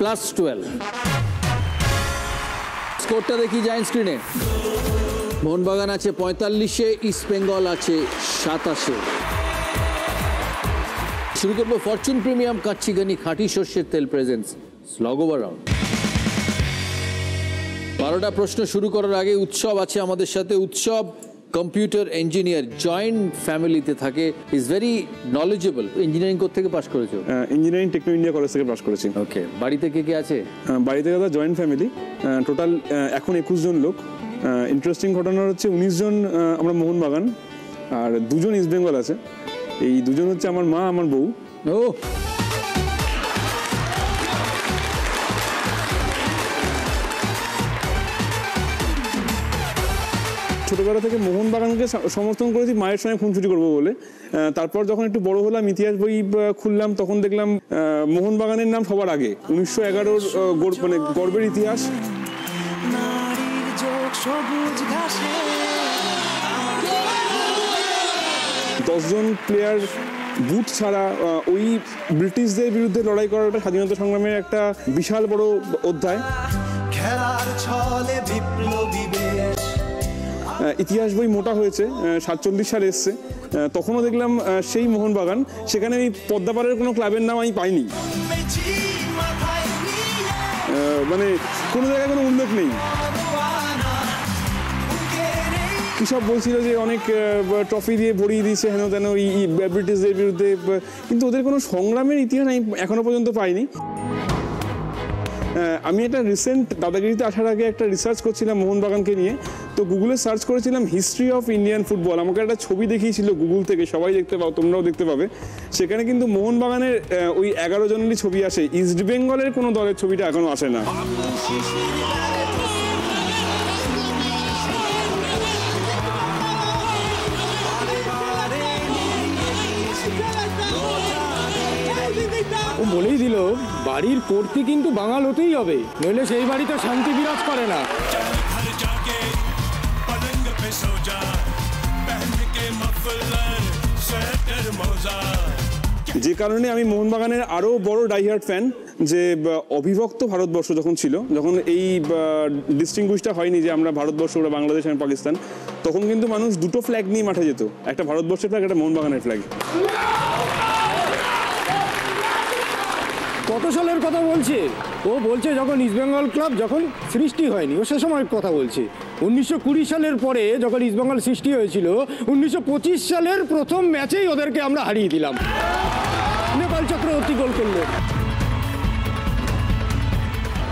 +12 স্কোরটা দেখি যায় স্ক্রিনে। মোহনবাগান আছে 45-এ, ইস্ট বেঙ্গল আছে 27-এ। শুরু করবো ফরচুন প্রিমিয়াম কাচ্চিঘানি খাঁটি সর্ষের তেল প্রেজেন্স স্লগ ওভার রাউন্ড। 12টা প্রশ্ন শুরু করার আগে উৎসব আছে আমাদের সাথে। উৎসব কম্পিউটার ইঞ্জিনিয়ার, জয়েন্ট ফ্যামিলিতে থাকে, ইজ ভেরি নলেজেবল। ইঞ্জিনিয়ারিং কোথা থেকে পাস করেছো? ইঞ্জিনিয়ারিং টেকনো ইন্ডিয়া কলেজ থেকে পাস করেছি। ওকে, বাড়িতে কে কে আছে? বাড়িতে দাদা জয়েন্ট ফ্যামিলি, টোটাল এখন 21 জন লোক। ইন্টারেস্টিং ঘটনা হচ্ছে 19 জন আমরা মোহনবাগান, আর 2 জন ইস্ট বেঙ্গল আছে। এই 2 জন হচ্ছে আমার মা, আমার বউ। ও ছোটবেলা থেকে মোহনবাগানকে সমর্থন করেছি মায়ের সঙ্গে খুনসুটি করবো বলে। তারপর যখন একটু বড় হলাম, ইতিহাস বই খুললাম, তখন দেখলাম মোহনবাগানের নাম সবার আগে। 1911-র মানে গর্বের ইতিহাস। 10 জন প্লেয়ার বুট ছাড়া ওই ব্রিটিশদের বিরুদ্ধে লড়াই করাটা স্বাধীনতা সংগ্রামের একটা বিশাল বড় অধ্যায়। খেলার ছলে বিপ্লবী বেশ। ইতিহাস বই মোটা হয়েছে, 47 সালে এসছে। তখনও দেখলাম সেই মোহনবাগান, সেখানে এই পদ্মাপাড়ের কোনো ক্লাবের নাম আমি পাইনি, মানে কোনো জায়গায় কোনো উল্লেখ নেই। কি সব বলছিল যে অনেক ট্রফি দিয়ে ভরিয়ে দিয়েছে হেন তেন ওই ব্রিটিশদের বিরুদ্ধে, কিন্তু ওদের কোনো সংগ্রামের ইতিহাস আমি এখনো পর্যন্ত পাইনি। আমি একটা রিসেন্ট দাদাগিরিতে আসার আগে একটা রিসার্চ করছিলাম মোহনবাগানকে নিয়ে, তো গুগলে সার্চ করেছিলাম হিস্ট্রি অফ ইন্ডিয়ান ফুটবল। আমাকে একটা ছবি দেখিয়েছিল গুগল থেকে, সবাই দেখতে পাও, তোমরাও দেখতে পাবে। সেখানে কিন্তু মোহনবাগানের ওই 11 জনেরই ছবি আসে, ইস্ট বেঙ্গলের কোনো দলের ছবিটা এখনো আসে না। ও বলেই দিল বাড়ির কর্তি কিন্তু বাঙাল হতেই হবে, নইলে সেই বাড়িতে শান্তি বিরাজ করে না। যে কারণে আমি মোহনবাগানের আরও বড় ডাইহার্ট ফ্যান, যে অবিভক্ত ভারতবর্ষ যখন ছিল, যখন এই ডিস্টিংগুইশটা হয়নি যে আমরা ভারতবর্ষ, ওরা বাংলাদেশ আর পাকিস্তান, তখন কিন্তু মানুষ দুটো ফ্ল্যাগ নিয়ে মাঠে যেত, একটা ভারতবর্ষের ফ্ল্যাগ, একটা মোহনবাগানের ফ্ল্যাগ। কত সালের কথা বলছে ও? বলছে যখন ইস্টবেঙ্গল ক্লাব যখন সৃষ্টি হয়নি, ও সে সময়ের কথা বলছে। 1920 সালের পরে যখন ইস্টবেঙ্গল সৃষ্টি হয়েছিল, 1925 সালের প্রথম ম্যাচেই ওদেরকে আমরা হারিয়ে দিলাম। নেপাল চক্রবর্তী গোল করলো।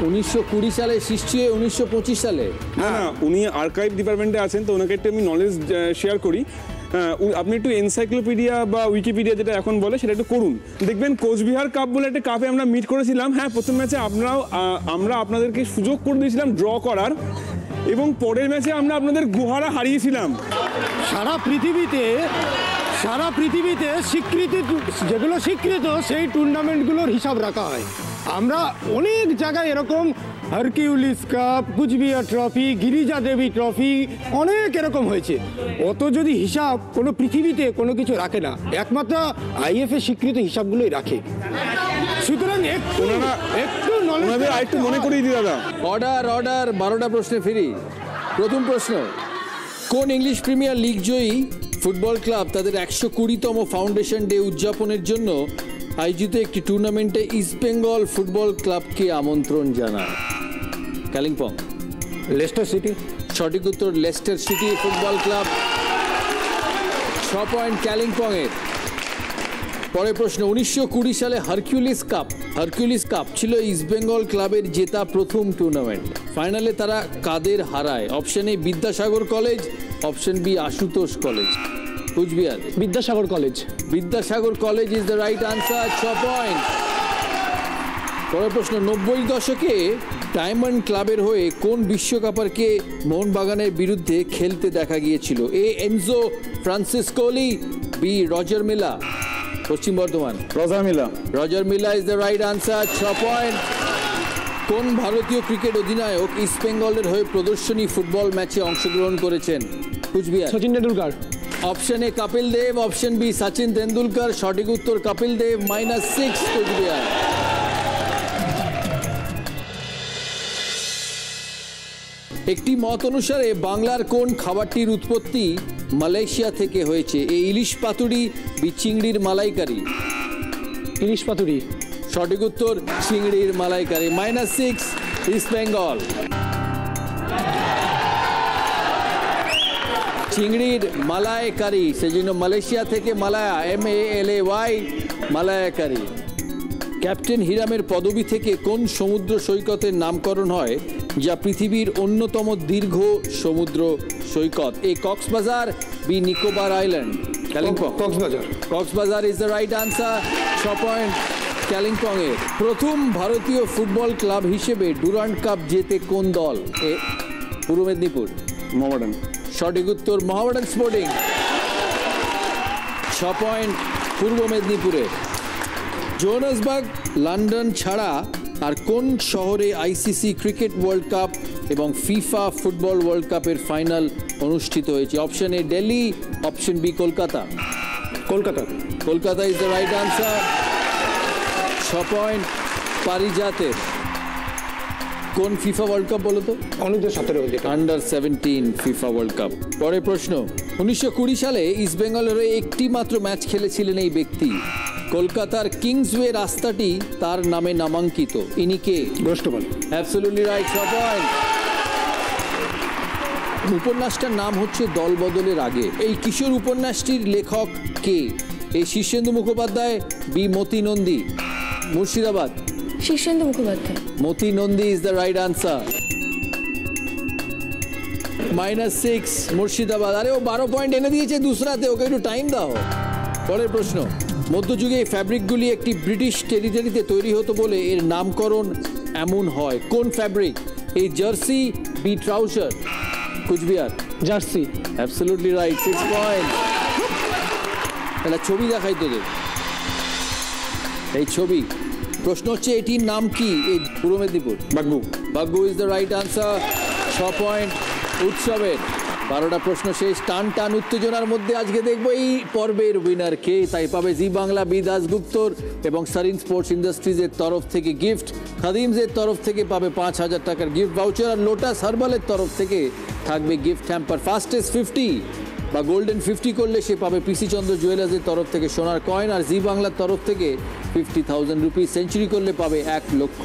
1920 সালে সৃষ্টি হয়ে 1925 সালে? না না, উনি আর্কাইভ ডিপার্টমেন্টে আছেন, তো ওনাকে একটু আমি নলেজ শেয়ার করি। আপনি একটু এনসাইক্লোপিডিয়া বা উইকিপিডিয়া যেটা এখন বলে সেটা একটু করুন, দেখবেন কোচবিহার কাপ বলে একটা কাপে আমরা মিট করেছিলাম। হ্যাঁ, প্রথম ম্যাচে আমরা আপনাদেরকে সুযোগ করে দিয়েছিলাম ড্র করার, এবং পরের ম্যাচে আমরা আপনাদের গুহারা হারিয়েছিলাম। সারা পৃথিবীতে স্বীকৃতি, যেগুলো স্বীকৃত সেই টুর্নামেন্টগুলোর হিসাব রাখা হয়। আমরা অনেক জায়গায় এরকম Hercules cup, Cooch Behar trophy, Girija Devi trophy অনেক এরকম হয়েছে। অত যদি হিসাব কোনো পৃথিবীতে কোনো কিছু রাখে না, একমাত্র আইএফএ স্বীকৃত হিসাবগুলোই রাখে। সুতরাং একটু আরেকটু মনে করিয়ে দিই দাদা। অর্ডার 12টা প্রশ্নে ফিরি। প্রথম প্রশ্ন, কোন ইংলিশ প্রিমিয়ার লিগ জয়ী ফুটবল ক্লাব তাদের 120তম ফাউন্ডেশন ডে উদযাপনের জন্য আয়োজিত একটি টুর্নামেন্টে ইস্টবেঙ্গল ফুটবল ক্লাবকে আমন্ত্রণ জানায়? কালিম্পং। Leicester City. সঠিক উত্তর Leicester City football club. 6 point কালিম্পংয়ের। পরের প্রশ্ন, 1920 সালে হারকিউলিস কাপ ছিল ইস্টবেঙ্গল ক্লাবের জেতা প্রথম টুর্নামেন্ট। ফাইনালে তারা কাদের হারায়? Option A Vidyasagar college, option B Ashutosh college. Cooch Behar. Vidyasagar college. Vidyasagar college is the right answer. 6 point. পরের প্রশ্ন, 90 দশকে ডায়মন্ড ক্লাবের হয়ে কোন বিশ্বকাপারকে মোহনবাগানের বিরুদ্ধে খেলতে দেখা গিয়েছিল? A Enzo Francescoli, B Roger Milla. Paschim Bardhaman. Roger Milla is the right answer. 6 point. কোন ভারতীয় ক্রিকেট অধিনায়ক ইস্টবেঙ্গলের হয়ে প্রদর্শনী ফুটবল ম্যাচে অংশগ্রহণ করেছেন? Coochbehar. Sachin Tendulkar. Option A Kapil Dev, option B Sachin Tendulkar. সঠিক উত্তর কপিল দেব। -6 কুচবিহার। একটি মত অনুসারে বাংলার কোন খাবারটির উৎপত্তি মালয়েশিয়া থেকে হয়েছে? এ ইলিশ পাতুরি, বি চিংড়ির মালাইকারি। ইলিশ পাতুরি। সঠিক উত্তর চিংড়ির মালাইকারি। -6 ইস্ট বেঙ্গল। চিংড়ির মালাইকারি, সেজন্য মালয়েশিয়া থেকে মালায়া, MALAY মালায়াকারি। ক্যাপ্টেন হিরামের পদবি থেকে কোন সমুদ্র সৈকতের নামকরণ হয় যা পৃথিবীর অন্যতম দীর্ঘ সমুদ্র সৈকত? A Cox's Bazar, B Nicobar island. Kalimpong. Cox's Bazar is the right answer. 6 point Kalimpong এর। প্রথম ভারতীয় ফুটবল ক্লাব হিসেবে ডুরান্ড কাপ জেতে কোন দল? এ পূর্ব মেদিনীপুর। মোহামেডান। সঠিক উত্তর মোহামেডান স্পোর্টিং। 6 পয়েন্ট পূর্ব মেদিনীপুরে। জোহানেসবার্গ, লন্ডন ছাড়া আর কোন শহরে আইসিসি ক্রিকেট ওয়ার্ল্ড কাপ এবং ফিফা ফুটবল ওয়ার্ল্ড কাপের ফাইনাল অনুষ্ঠিত হয়েছে? Option A Delhi, option B Kolkata. Kolkata is the right answer. 6 point পারিজাতের। কোন ফিফা ওয়ার্ল্ড কাপ বলো তো? Under 17 FIFA world cup. পরের প্রশ্ন, 1920 সালে ইস্টবেঙ্গলের একটি মাত্র ম্যাচ খেলেছিলেন এই ব্যক্তি। কলকাতার কিংসওয়ে রাস্তাটি তার নামে নামাঙ্কিত। ইনি কে? গোষ্ঠপাল। Absolutely right. 6 পয়েন্ট। উপন্যাসটার নাম হচ্ছে দল বদলের আগে। এই কিশোর উপন্যাসটির লেখক কে? A Shirshendu Mukhopadhyay, B Moti Nandi. Murshidabad. Shirshendu Mukhopadhyay. Moti Nandi is the right answer. -6 Murshidabad. আরে ও 12 পয়েন্ট এনে দিয়েছে দুসরাতে, ওকে একটু টাইম দাও। পরের প্রশ্ন, মধ্যযুগে এই ফ্যাব্রিকগুলি একটি ব্রিটিশ টেরিটরিতে তৈরি হতো বলে এর নামকরণ এমন হয়। কোন fabric? A jersey, B trouser. Coochbehar. Jersey. Absolutely right. 6 point. এটা ছবি দেখাই তোদের, এই ছবি। প্রশ্ন হচ্ছে এটির নাম কি? এই Purba Medinipur. Baggu is the right answer. 6 point উৎসবের। 12টা প্রশ্ন শেষ। টান উত্তেজনার মধ্যে আজকে দেখবো এই পর্বের উইনার কে। তাই পাবে জি বাংলা, বি দাসগুপ্তর এবং সারিন স্পোর্টস ইন্ডাস্ট্রিজের তরফ থেকে গিফট। খাদিমসের তরফ থেকে পাবে 5000 টাকার গিফট ভাউচার। আর লোটাস হার্বালের তরফ থেকে থাকবে গিফট হ্যাম্পার। ফাস্টেস্ট 50 বা গোল্ডেন 50 করলে সে পাবে পিসি চন্দ্র জুয়েলার্সের তরফ থেকে সোনার কয়েন। আর জি বাংলার তরফ থেকে 50,000 রুপি। সেঞ্চুরি করলে পাবে 1 লক্ষ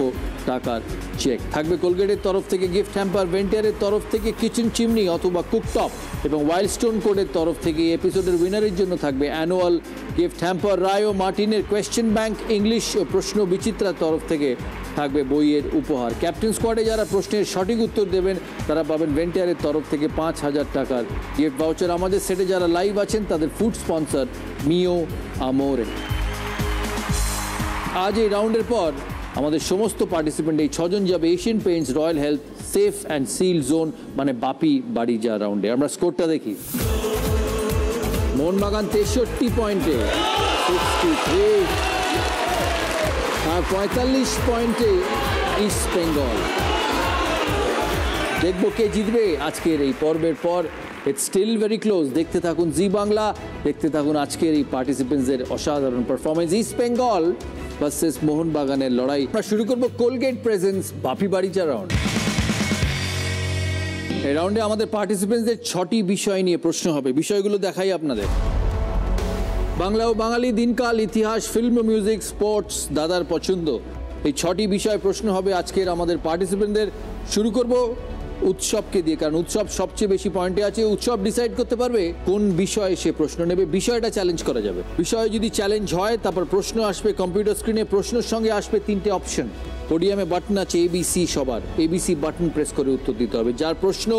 টাকার চেক। থাকবে কোলগেটের তরফ থেকে গিফট হ্যাম্পার, ভেন্টিয়ারের তরফ থেকে কিচেন চিমনি অথবা কুকটপ এবং ওয়াইল্ডস্টোন কোডের তরফ থেকে এই এপিসোডের উইনারের জন্য থাকবে অ্যানুয়াল গিফট হ্যাম্পার। রায় ও মার্টিনের কোয়েশ্চেন ব্যাংক ইংলিশ ও প্রশ্ন বিচিত্রার তরফ থেকে থাকবে বইয়ের উপহার। ক্যাপ্টেন স্কোয়াডে যারা প্রশ্নের সঠিক উত্তর দেবেন তারা পাবেন ভেন্টিয়ারের তরফ থেকে 5000 টাকার গিফট ভাউচার। আমাদের সেটে যারা লাইভ আছেন তাদের ফুড স্পন্সর মিও আমোরে। আজ এই রাউন্ডের পর আমাদের সমস্ত পার্টিসিপেন্ট এই 6 জন যাবে Asian Paints royal health safe and seal zone, মানে বাপি বাড়ি যা রাউন্ডে। আমরা স্কোরটা দেখি। মোহনবাগান 63 পয়েন্টে 63, আর 45 পয়েন্টে ইস্ট বেঙ্গল। দেখবো কে জিতবে আজকের এই পর্বের পর। It's still very close. দেখতে থাকুন জি বাংলা, দেখতে থাকুন আজকের এই পার্টিসিপেন্টসদের অসাধারণ পারফরমেন্স। ইস্ট বেঙ্গল ভার্সেস মোহনবাগানের লড়াই। আমরা শুরু করবো কোলগেট প্রেজেন্স বাপি বাড়িচা রাউন্ড। এই রাউন্ডে আমাদের পার্টিসিপেন্টসদের 6টি বিষয় নিয়ে প্রশ্ন হবে। বিষয়গুলো দেখাই আপনাদের। বাংলা ও বাঙালি, দিনকাল, ইতিহাস, ফিল্ম, মিউজিক, স্পোর্টস, দাদার পছন্দ। এই 6টি বিষয় প্রশ্ন হবে আজকের আমাদের পার্টিসিপেন্টদের। শুরু করব উৎসবকে দিয়ে, কারণ উৎসব সবচেয়ে বেশি পয়েন্টে আছে। উৎসব ডিসাইড করতে পারবে কোন বিষয়ে সে প্রশ্ন নেবে। বিষয়টা চ্যালেঞ্জ করা যাবে। বিষয় যদি চ্যালেঞ্জ হয় তারপর প্রশ্ন আসবে কম্পিউটার স্ক্রিনে। প্রশ্নের সঙ্গে আসবে 3টে অপশন। পোডিয়ামে বাটন আছে এবিসি, সবার এবিসি বাটন প্রেস করে উত্তর দিতে হবে। যার প্রশ্ন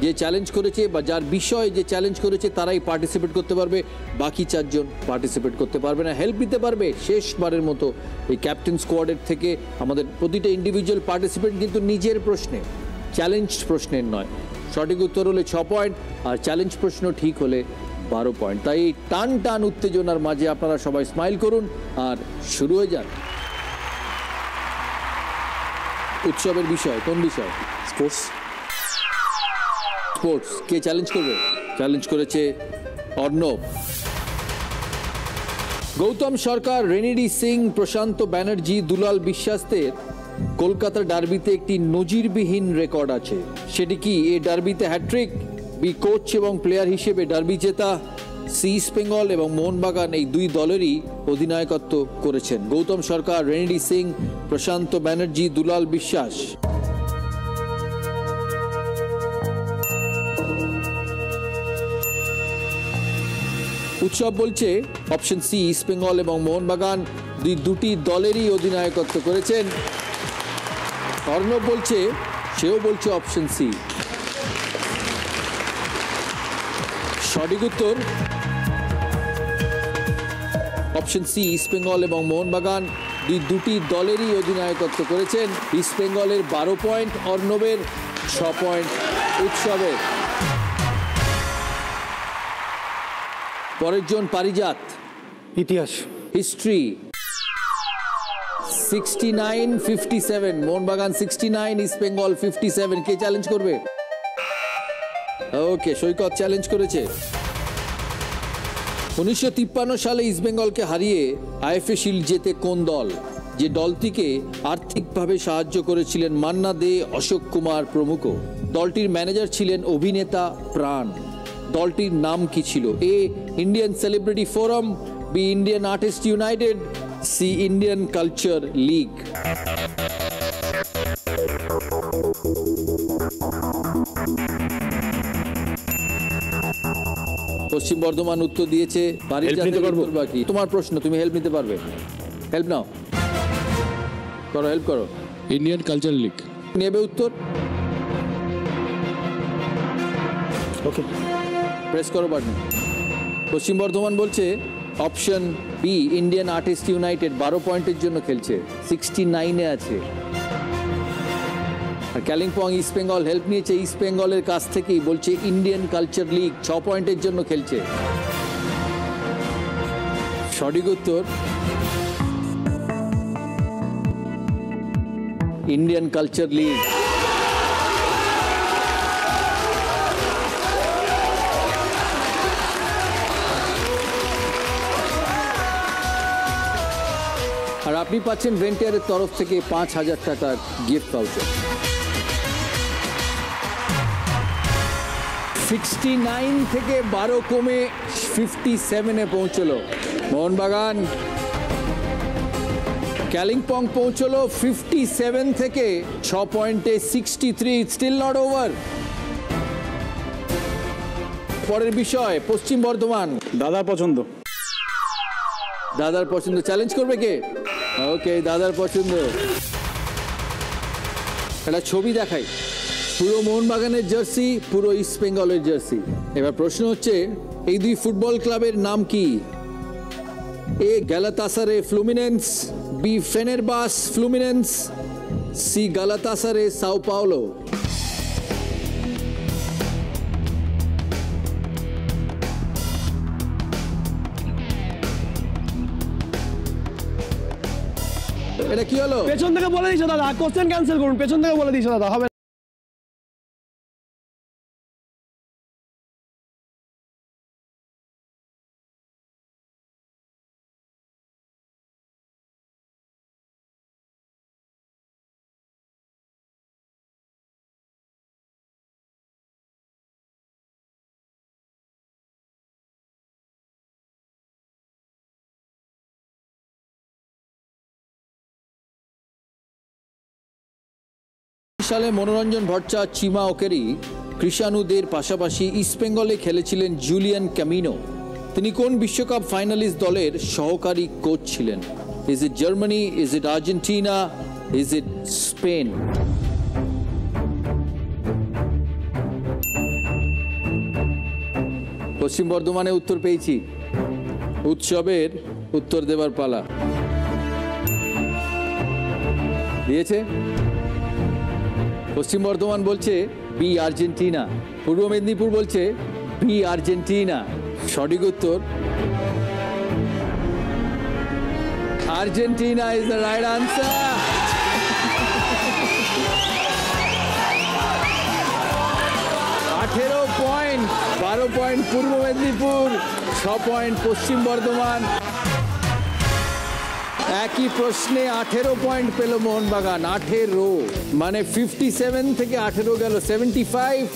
যে চ্যালেঞ্জ করেছে বা যার বিষয় যে চ্যালেঞ্জ করেছে তারাই পার্টিসিপেট করতে পারবে, বাকি 4 জন পার্টিসিপেট করতে পারবে না। হেল্প নিতে পারবে শেষবারের মতো এই ক্যাপ্টেন স্কোয়াডের থেকে। আমাদের প্রতিটা ইন্ডিভিজুয়াল পার্টিসিপেন্ট কিন্তু নিজের প্রশ্নে, চ্যালেঞ্জ প্রশ্নের নয়। সঠিক উত্তর হলে 6 পয়েন্ট, আর চ্যালেঞ্জ প্রশ্ন ঠিক হলে 12 পয়েন্ট। তাই এই টান টান উত্তেজনার মাঝে আপনারা সবাই স্মাইল করুন আর শুরু হয়ে যান। উৎসবের বিষয় কোন বিষয়? স্পোর্টস। স্পোর্টস কে চ্যালেঞ্জ করবে? চ্যালেঞ্জ করেছে অর্ণব। গৌতম সরকার, রেনিডি সিং, প্রশান্ত ব্যানার্জি, দুলাল বিশ্বাসের কলকাতা ডার্বিতে একটি নজিরবিহীন রেকর্ড আছে। সেটি কি? এ ডার্বিতে হ্যাট্রিক, বি কোচ এবং প্লেয়ার হিসেবে ডার্বি জেতা, সি ইস্ট বেঙ্গল এবং মোহনবাগান এই 2 দলেরই অধিনায়কত্ব করেছেন। গৌতম সরকার, রেনিডি সিং, প্রশান্ত ব্যানার্জি, দুলাল বিশ্বাস। উৎসব বলছে অপশন সি, ইস্ট বেঙ্গল এবং মোহনবাগান দুটি দলেরই অধিনায়কত্ব করেছেন। অর্ণব বলছে, সেও বলছে অপশন সি। সঠিক উত্তর অপশন সি, ইস্ট বেঙ্গল এবং মোহনবাগান দুটি দলেরই অধিনায়কত্ব করেছেন। ইস্ট বেঙ্গলের 12 পয়েন্ট, অর্ণবের 6 পয়েন্ট, উৎসবের। পরের জন পারিজাত, ইতিহাস, হিস্ট্রি। 69-57, মোহনবাগান 69, ইস্ট বেঙ্গল 57। কে চ্যালেঞ্জ করবে? ওকে, সৈকত চ্যালেঞ্জ করেছে। 1953 সালে ইস্ট বেঙ্গলকে হারিয়ে আইএফএ শিল্ড জেতে কোন দল? যে দলটিকে আর্থিকভাবে সাহায্য করেছিলেন মান্না দে, অশোক কুমার প্রমুখ। দলটির ম্যানেজার ছিলেন অভিনেতা প্রাণ। দলটির নাম কি ছিল? A Indian celebrity forum, B Indian artist united, C Indian culture league. Paschim Bardhaman উত্তর দিয়েছে। বাকি তোমার প্রশ্ন, তুমি হেল্প নিতে পারবে। হেল্প নাও, করো, হেল্প করো। ইন্ডিয়ান কালচার লিগ নেবে উত্তর। ওকে, প্রেস করো বাটন। পশ্চিম বর্ধমান বলছে option B, Indian artist united. 12 পয়েন্টের জন্য খেলছে, 69-এ আছে। আর কালিম্পং ইস্ট বেঙ্গল হেল্প নিয়েছে ইস্ট বেঙ্গলের কাছ থেকেই, বলছে ইন্ডিয়ান কালচার লিগ, 6 পয়েন্টের জন্য খেলছে। সঠিক উত্তর ইন্ডিয়ান কালচার লিগ। আর আপনি পাচ্ছেন ভেন্টিয়ারের তরফ থেকে 5,000 টাকার গিফট ভাউচার। 69 থেকে 12 কমে 57-এ পৌঁছলো মোহনবাগান। কালিম্পং পৌঁছলো 57 থেকে 6 পয়েন্টে 63। Still not over. পরের বিষয় পশ্চিম বর্ধমান। দাদার পছন্দ। দাদার পছন্দ চ্যালেঞ্জ করবে কে? ওকে, দাদার পছন্দ। একটা ছবি দেখাই, পুরো মোহনবাগানের জার্সি, পুরো ইস্ট বেঙ্গলের জার্সি। এবার প্রশ্ন হচ্ছে এই 2 ফুটবল ক্লাবের নাম কি? A Galatasaray Fluminense, B Fenerbahce Fluminense, C Galatasaray Sao Paulo. এটা কি হলো? পেছন থেকে বলে দিছো দাদা, কোশ্চেন ক্যান্সেল করুন, পেছন থেকে বলে দিছো দাদা, হবে সালে মনোরঞ্জন ভট্টাচার্য, চিমা ওকেরি, কৃষাণুদের পাশাপাশি ইস্টবেঙ্গলে খেলেছিলেন জুলিয়ান ক্যামিনো। তিনি কোন বিশ্বকাপ ফাইনালিস্ট দলের সহকারী কোচ ছিলেন? Is it Germany, is it Argentina, is it Spain? পশ্চিম বর্ধমানে উত্তর পেয়েছি। উৎসবের উত্তর দেবার পালা। দিয়েছে? পশ্চিম বর্ধমান বলছে বি আর্জেন্টিনা, পূর্ব মেদিনীপুর বলছে বি আর্জেন্টিনা। সঠিক উত্তর Argentina is the right answer. 18 point, 12 point Purba Medinipur, 6 point পশ্চিম বর্ধমান। একই প্রশ্নে 18 পয়েন্ট পেল মোহনবাগান। 18 মানে 57 থেকে 18 গেল 75,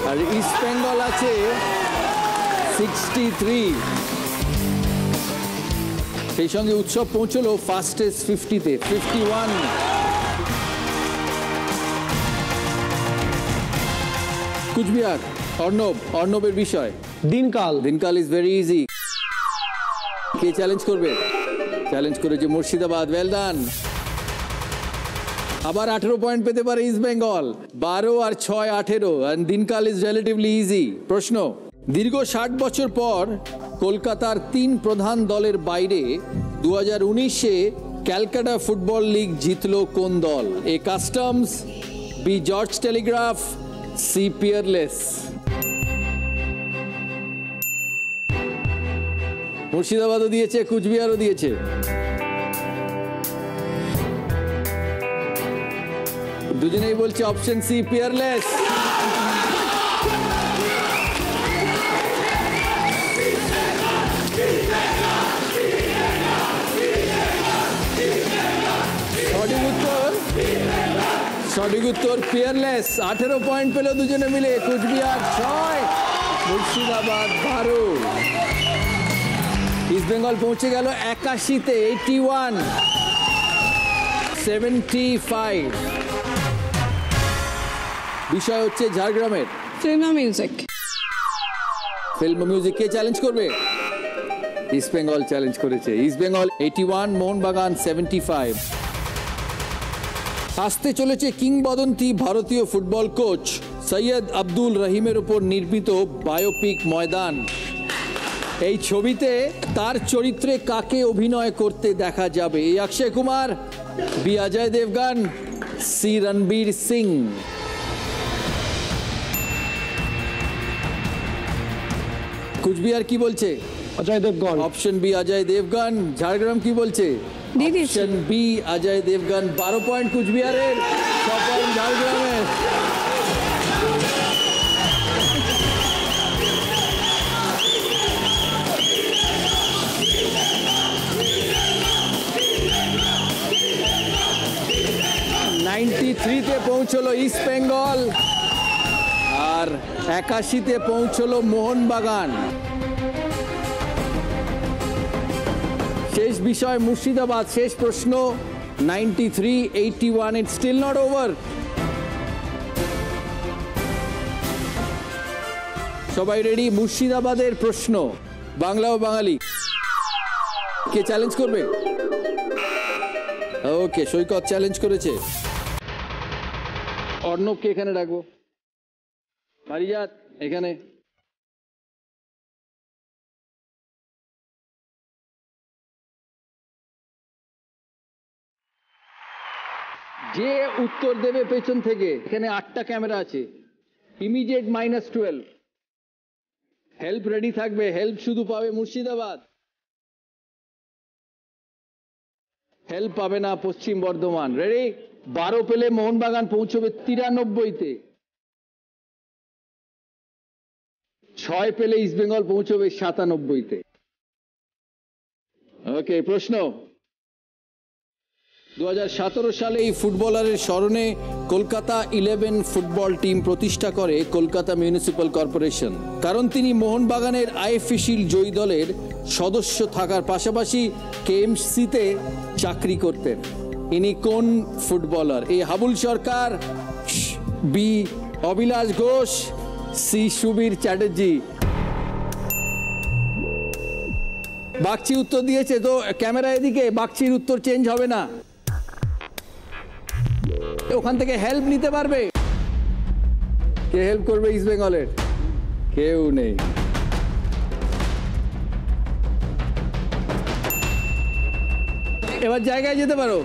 আর ইস্ট বেঙ্গল আছে 63। সেই সঙ্গে উৎসব পৌঁছলো ফাস্টেস্ট 50-তে, 51। কুচবিহার, অর্ণবের বিষয় দিনকাল। Dinkal is very easy. কে চ্যালেঞ্জ করবে? চ্যালেঞ্জ করেছে মুর্শিদাবাদ। Well done. আবার 18 পয়েন্ট পেতে পারে ইস্ট বেঙ্গল। 12 আর 6 18, and Dinkal is relatively easy. প্রশ্ন, দীর্ঘ 60 বছর পর কলকাতার 3 প্রধান দলের বাইরে 2019-এ ক্যালকাটা ফুটবল লিগ জিতলো কোন দল? A Customs, B George Telegraph, C Peerless. মুর্শিদাবাদও দিয়েছে, কুচবিহারও দিয়েছে। দুজনেই বলছে অপশন সি পিয়ারলেস। সঠিক উত্তর পিয়ারলেস। 18 পয়েন্ট পেল দুজনে মিলে। কুচবিহার 6, মুর্শিদাবাদ 12। ইস্ট বেঙ্গল পৌঁছে গেল 81-তে, 81, 75। বিষয় হচ্ছে ঝাড়গ্রামের ফিল্ম মিউজিক। ফিল্ম মিউজিক কে চ্যালেঞ্জ করবে? ইস্ট বেঙ্গল চ্যালেঞ্জ করেছে। ইস্ট বেঙ্গল 81, মোহনবাগান 75। আসতে চলেছে কিংবদন্তি ভারতীয় ফুটবল কোচ সৈয়দ আব্দুল রহিমের উপর নির্মিত বায়োপিক ময়দান। এই ছবিতে তার চরিত্রে কাকে অভিনয় করতে দেখা যাবে? A Akshay Kumar, B Ajay Devgn, C Ranveer Singh. Coochbehar কি বলছে? অজয় দেবগন। Option B Ajay Devgn. ঝাড়গ্রাম কি বলছে? Option B Ajay Devgn. 12 point কুচবিহারের, 6 পয়েন্ট ঝাড়গ্রামের। তে পৌঁছলো ইস্ট বেঙ্গল, আর 81-তে পৌঁছলো মোহনবাগান। শেষ বিষয় মুর্শিদাবাদ। শেষ প্রশ্ন 93, 81, it's still not over. সবাই রেডি? মুর্শিদাবাদের প্রশ্ন, বাংলা ও বাঙালি। কে চ্যালেঞ্জ করবে? ওকে, সৈকত চ্যালেঞ্জ করেছে। অর্ণবকে এখানে ডাকবো। মারিজাত এখানে। যে উত্তর দেবে পেছন থেকে, এখানে 8টা ক্যামেরা আছে, ইমিডিয়েট -12। হেল্প রেডি থাকবে, হেল্প শুধু পাবে মুর্শিদাবাদ। হেল্প পাবে না পশ্চিম বর্ধমান। রেডি? 12 পেলে মোহনবাগান পৌঁছবে 93-তে, 6 পেলে ইস্টবেঙ্গল পৌঁছবে 97-তে। ওকে, প্রশ্ন। 2017 সালে এই ফুটবলারের স্মরণে কলকাতা 11 ফুটবল টিম প্রতিষ্ঠা করে কলকাতা মিউনিসিপ্যাল কর্পোরেশন, কারণ তিনি মোহনবাগানের আইএফএ শিল্ড জয়ী দলের সদস্য থাকার পাশাপাশি কেএমসিতে চাকরি করতেন। ইনি কোন ফুটবলার? এ হাবুল সরকার, বি অবিলাস ঘোষ, সি সুবীর চ্যাটার্জি। বাগচি উত্তর দিয়েছে, তো ক্যামেরা এদিকে, বাগচির উত্তর চেঞ্জ হবে না। ওখান থেকে হেল্প নিতে পারবে? কে হেল্প করবে ইস্ট বেঙ্গলের? কেউ নেই। এবার জায়গায় যেতে পারো।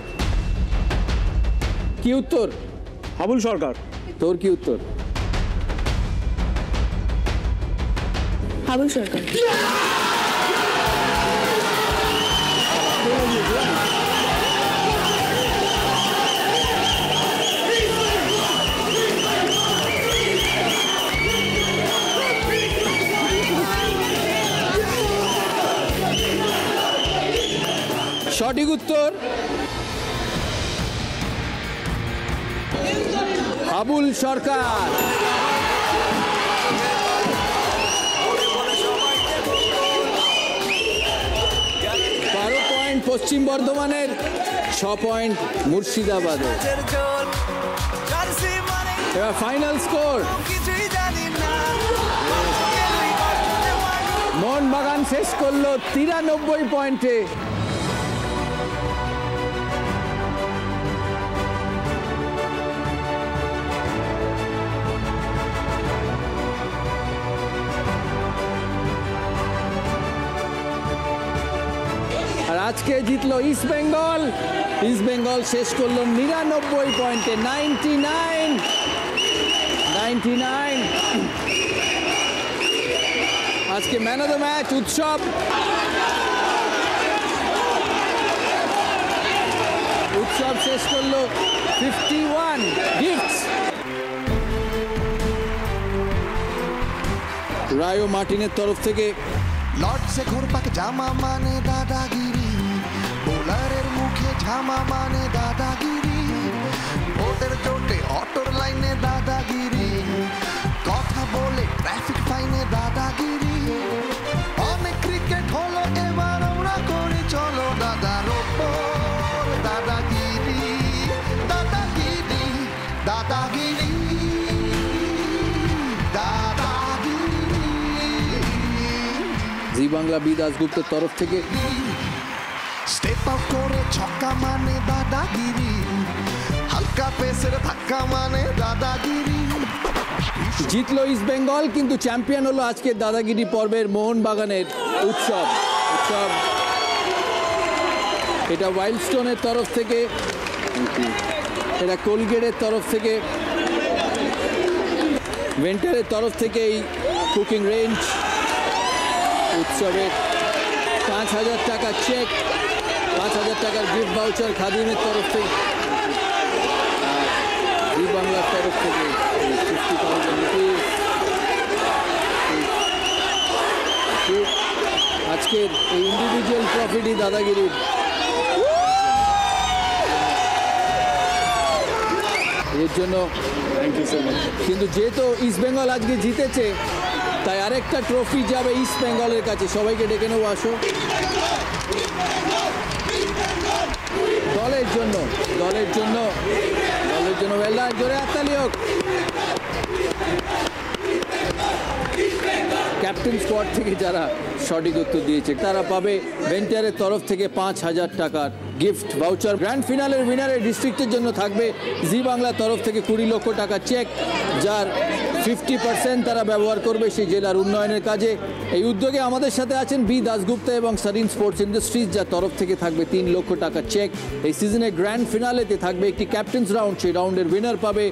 কি উত্তর? হাবুল সরকার। তোর কি উত্তর? হাবুল সরকার। সঠিক উত্তর হাবুল সরকার। 12 পয়েন্ট পশ্চিম বর্ধমানের, 6 পয়েন্ট মুর্শিদাবাদের। এবার ফাইনাল স্কোর। মোহনবাগান শেষ করলো 93 পয়েন্টে। আর আজকে জিতলো ইস্ট বেঙ্গল। ইস্ট বেঙ্গল শেষ করলো 99 পয়েন্টে। 99। আজকে ম্যান অফ দ্য ম্যাচ উৎসব। উৎসব শেষ করলো 51 গিফটস। রায়ো মার্টিনের তরফ থেকে লর্ড সে ঘোরপাক জামা মানে দাদাগিরি, বোলারের মুখে ঝামা মানে দাদাগিরি, ভোটের চোটে অটোর লাইনে দাদাগিরি, কথা বলে ট্রাফিক ফাইনে দাদাগিরি, অনেক ক্রিকেট হলো এবার আমরা করি চলো দাদার ওপর দাদাগিরি, দাদাগিরি, দাদাগিরি, জি বাংলা বি দাসগুপ্তের তরফ থেকে স্টেপ আউট করে ছক্কা মানে দাদাগিরি, হালকা পেসের ধাক্কা মানে দাদাগিরি। জিতলো ইস্ট বেঙ্গল, কিন্তু চ্যাম্পিয়ন হলো আজকে দাদাগিরি পর্বের মোহনবাগানের উৎসব। এটা ওয়াইল্ডস্টোনের তরফ থেকে, এটা কোলগেটের তরফ থেকে, ভেন্টারের তরফ থেকে এই কুকিং রেঞ্জ উৎসবের 5,000 টাকা চেক, 5,000 টাকার গিফট ভাউচার খাদিমের তরফ থেকে, জি বাংলার তরফ থেকে 50,000 রুপিস। আজকের এই ইন্ডিভিজুয়াল ট্রফিটি দাদাগিরির। এর জন্য থ্যাংক ইউ সো মাচ। কিন্তু যেহেতু ইস্ট বেঙ্গল আজকে জিতেছে, তাই আরেকটা ট্রফি যাবে ইস্ট বেঙ্গলের কাছে। সবাইকে ডেকে নেবো, আসো। দলের জন্য ওয়েলডান, জোরে হাততালি হোক। ক্যাপ্টেন স্কোয়াড থেকে যারা সঠিক উত্তর দিয়েছে তারা পাবে ভেন্টারের তরফ থেকে 5,000 টাকার গিফট ভাউচার। গ্র্যান্ড ফিনালের উইনারের ডিস্ট্রিক্টের জন্য থাকবে জি বাংলার তরফ থেকে 20 লক্ষ টাকা চেক, যার 50% তারা ব্যবহার করবে সেই জেলার উন্নয়নের কাজে। এই উদ্যোগে আমাদের সাথে আছেন বি দাসগুপ্তা এবং সারিন স্পোর্টস ইন্ডাস্ট্রিজ, যার তরফ থেকে থাকবে 3 লক্ষ টাকা চেক। এই সিজনের গ্র্যান্ড ফিনালেতে থাকবে একটি ক্যাপ্টেন্স রাউন্ড, সেই রাউন্ডের উইনার পাবে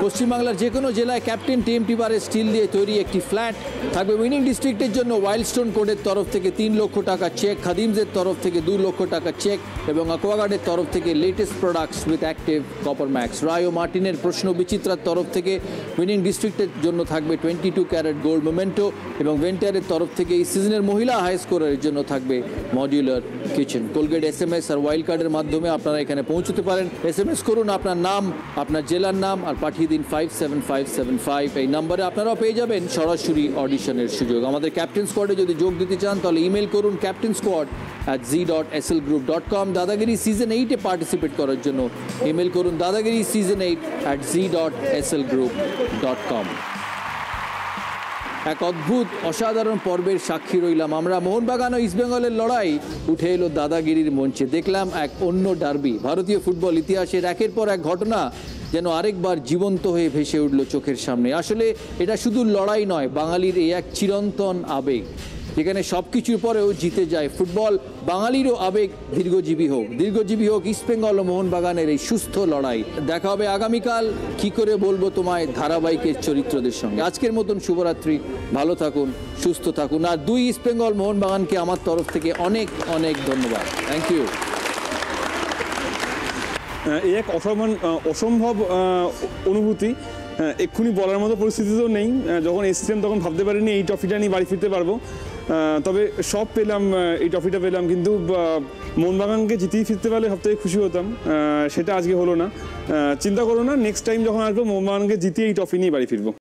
পশ্চিমবাংলার যে কোনো জেলায় ক্যাপ্টেন টিএমটি বারের স্টিল দিয়ে তৈরি একটি ফ্ল্যাট। থাকবে উইনিং ডিস্ট্রিক্টের জন্য ওয়াইল্ডস্টোন কোডের তরফ থেকে 3 লক্ষ টাকা চেক, খাদিমসের তরফ থেকে 2 লক্ষ টাকা চেক এবং অ্যাকোয়াগার্ডের তরফ থেকে latest products with active copper max. Roy ও মার্টিনের প্রশ্ন বিচিত্রার তরফ থেকে উইনিং ডিস্ট্রিক্টের জন্য থাকবে 22 ক্যারেট গোল্ড মোমেন্টো এবং ভেন্টারের তরফ থেকে এই সিজনের মহিলা হাই স্কোরের জন্য থাকবে মডিউলার কিচেন। কোলগেট SMS আর ওয়াইল্ড কার্ডের মাধ্যমে আপনারা এখানে পৌঁছতে পারেন। SMS করুন আপনার নাম, আপনার জেলার নাম আর পাঠিয়ে দিন 57575। এই নম্বরে আপনারাও পেয়ে যাবেন সরাসরি অডিশনের সুযোগ। আমাদের ক্যাপ্টেন স্কোয়াডে যদি যোগ দিতে চান তাহলে ইমেল করুন captainsquad@z.slgroup.com। দাদাগিরি সিজন 8-এ পার্টিসিপেট করার জন্য ইমেল করুন dadagiri season8@z.slgroup.com। এক অদ্ভুত অসাধারণ পর্বের সাক্ষী রইলাম আমরা। মোহনবাগান ও ইস্টবেঙ্গলের লড়াই উঠে এলো দাদাগিরির মঞ্চে। দেখলাম এক অন্য ডার্বি। ভারতীয় ফুটবল ইতিহাসের একের পর এক ঘটনা যেন আরেকবার জীবন্ত হয়ে ভেসে উঠল চোখের সামনে। আসলে এটা শুধু লড়াই নয়, বাঙালির এই এক চিরন্তন আবেগ, যেখানে সব কিছুর পরেও জিতে যায় ফুটবল। বাঙালিরও আবেগ দীর্ঘজীবী হোক ইস্টবেঙ্গল ও মোহনবাগানের এই সুস্থ লড়াই। দেখা হবে আগামীকাল, কি করে বলবো তোমায়, ধারাবাহিকের চরিত্রদের সঙ্গে। আজকের মতন শুভরাত্রি, ভালো থাকুন, সুস্থ থাকুন। আর 2 ইস্টবেঙ্গল মোহনবাগানকে আমার তরফ থেকে অনেক অনেক ধন্যবাদ। Thank you. এই এক অসম্ভব অনুভূতি, এক্ষুনি বলার মতো পরিস্থিতি তো নেই। যখন এসেছিলাম তখন ভাবতে পারিনি এই ট্রফিটা নিয়ে বাড়ি ফিরতে পারবো। তবে সব পেলাম, এই ট্রফিটা পেলাম, কিন্তু মোহনবাগানকে জিতেই ফিরতে পারলে সব থেকে খুশি হতাম। সেটা আজকে হলো না। চিন্তা করো না, নেক্সট টাইম যখন আসবো মোহনবাগানকে জিতিয়ে এই ট্রফি নিয়ে বাড়ি ফিরবো।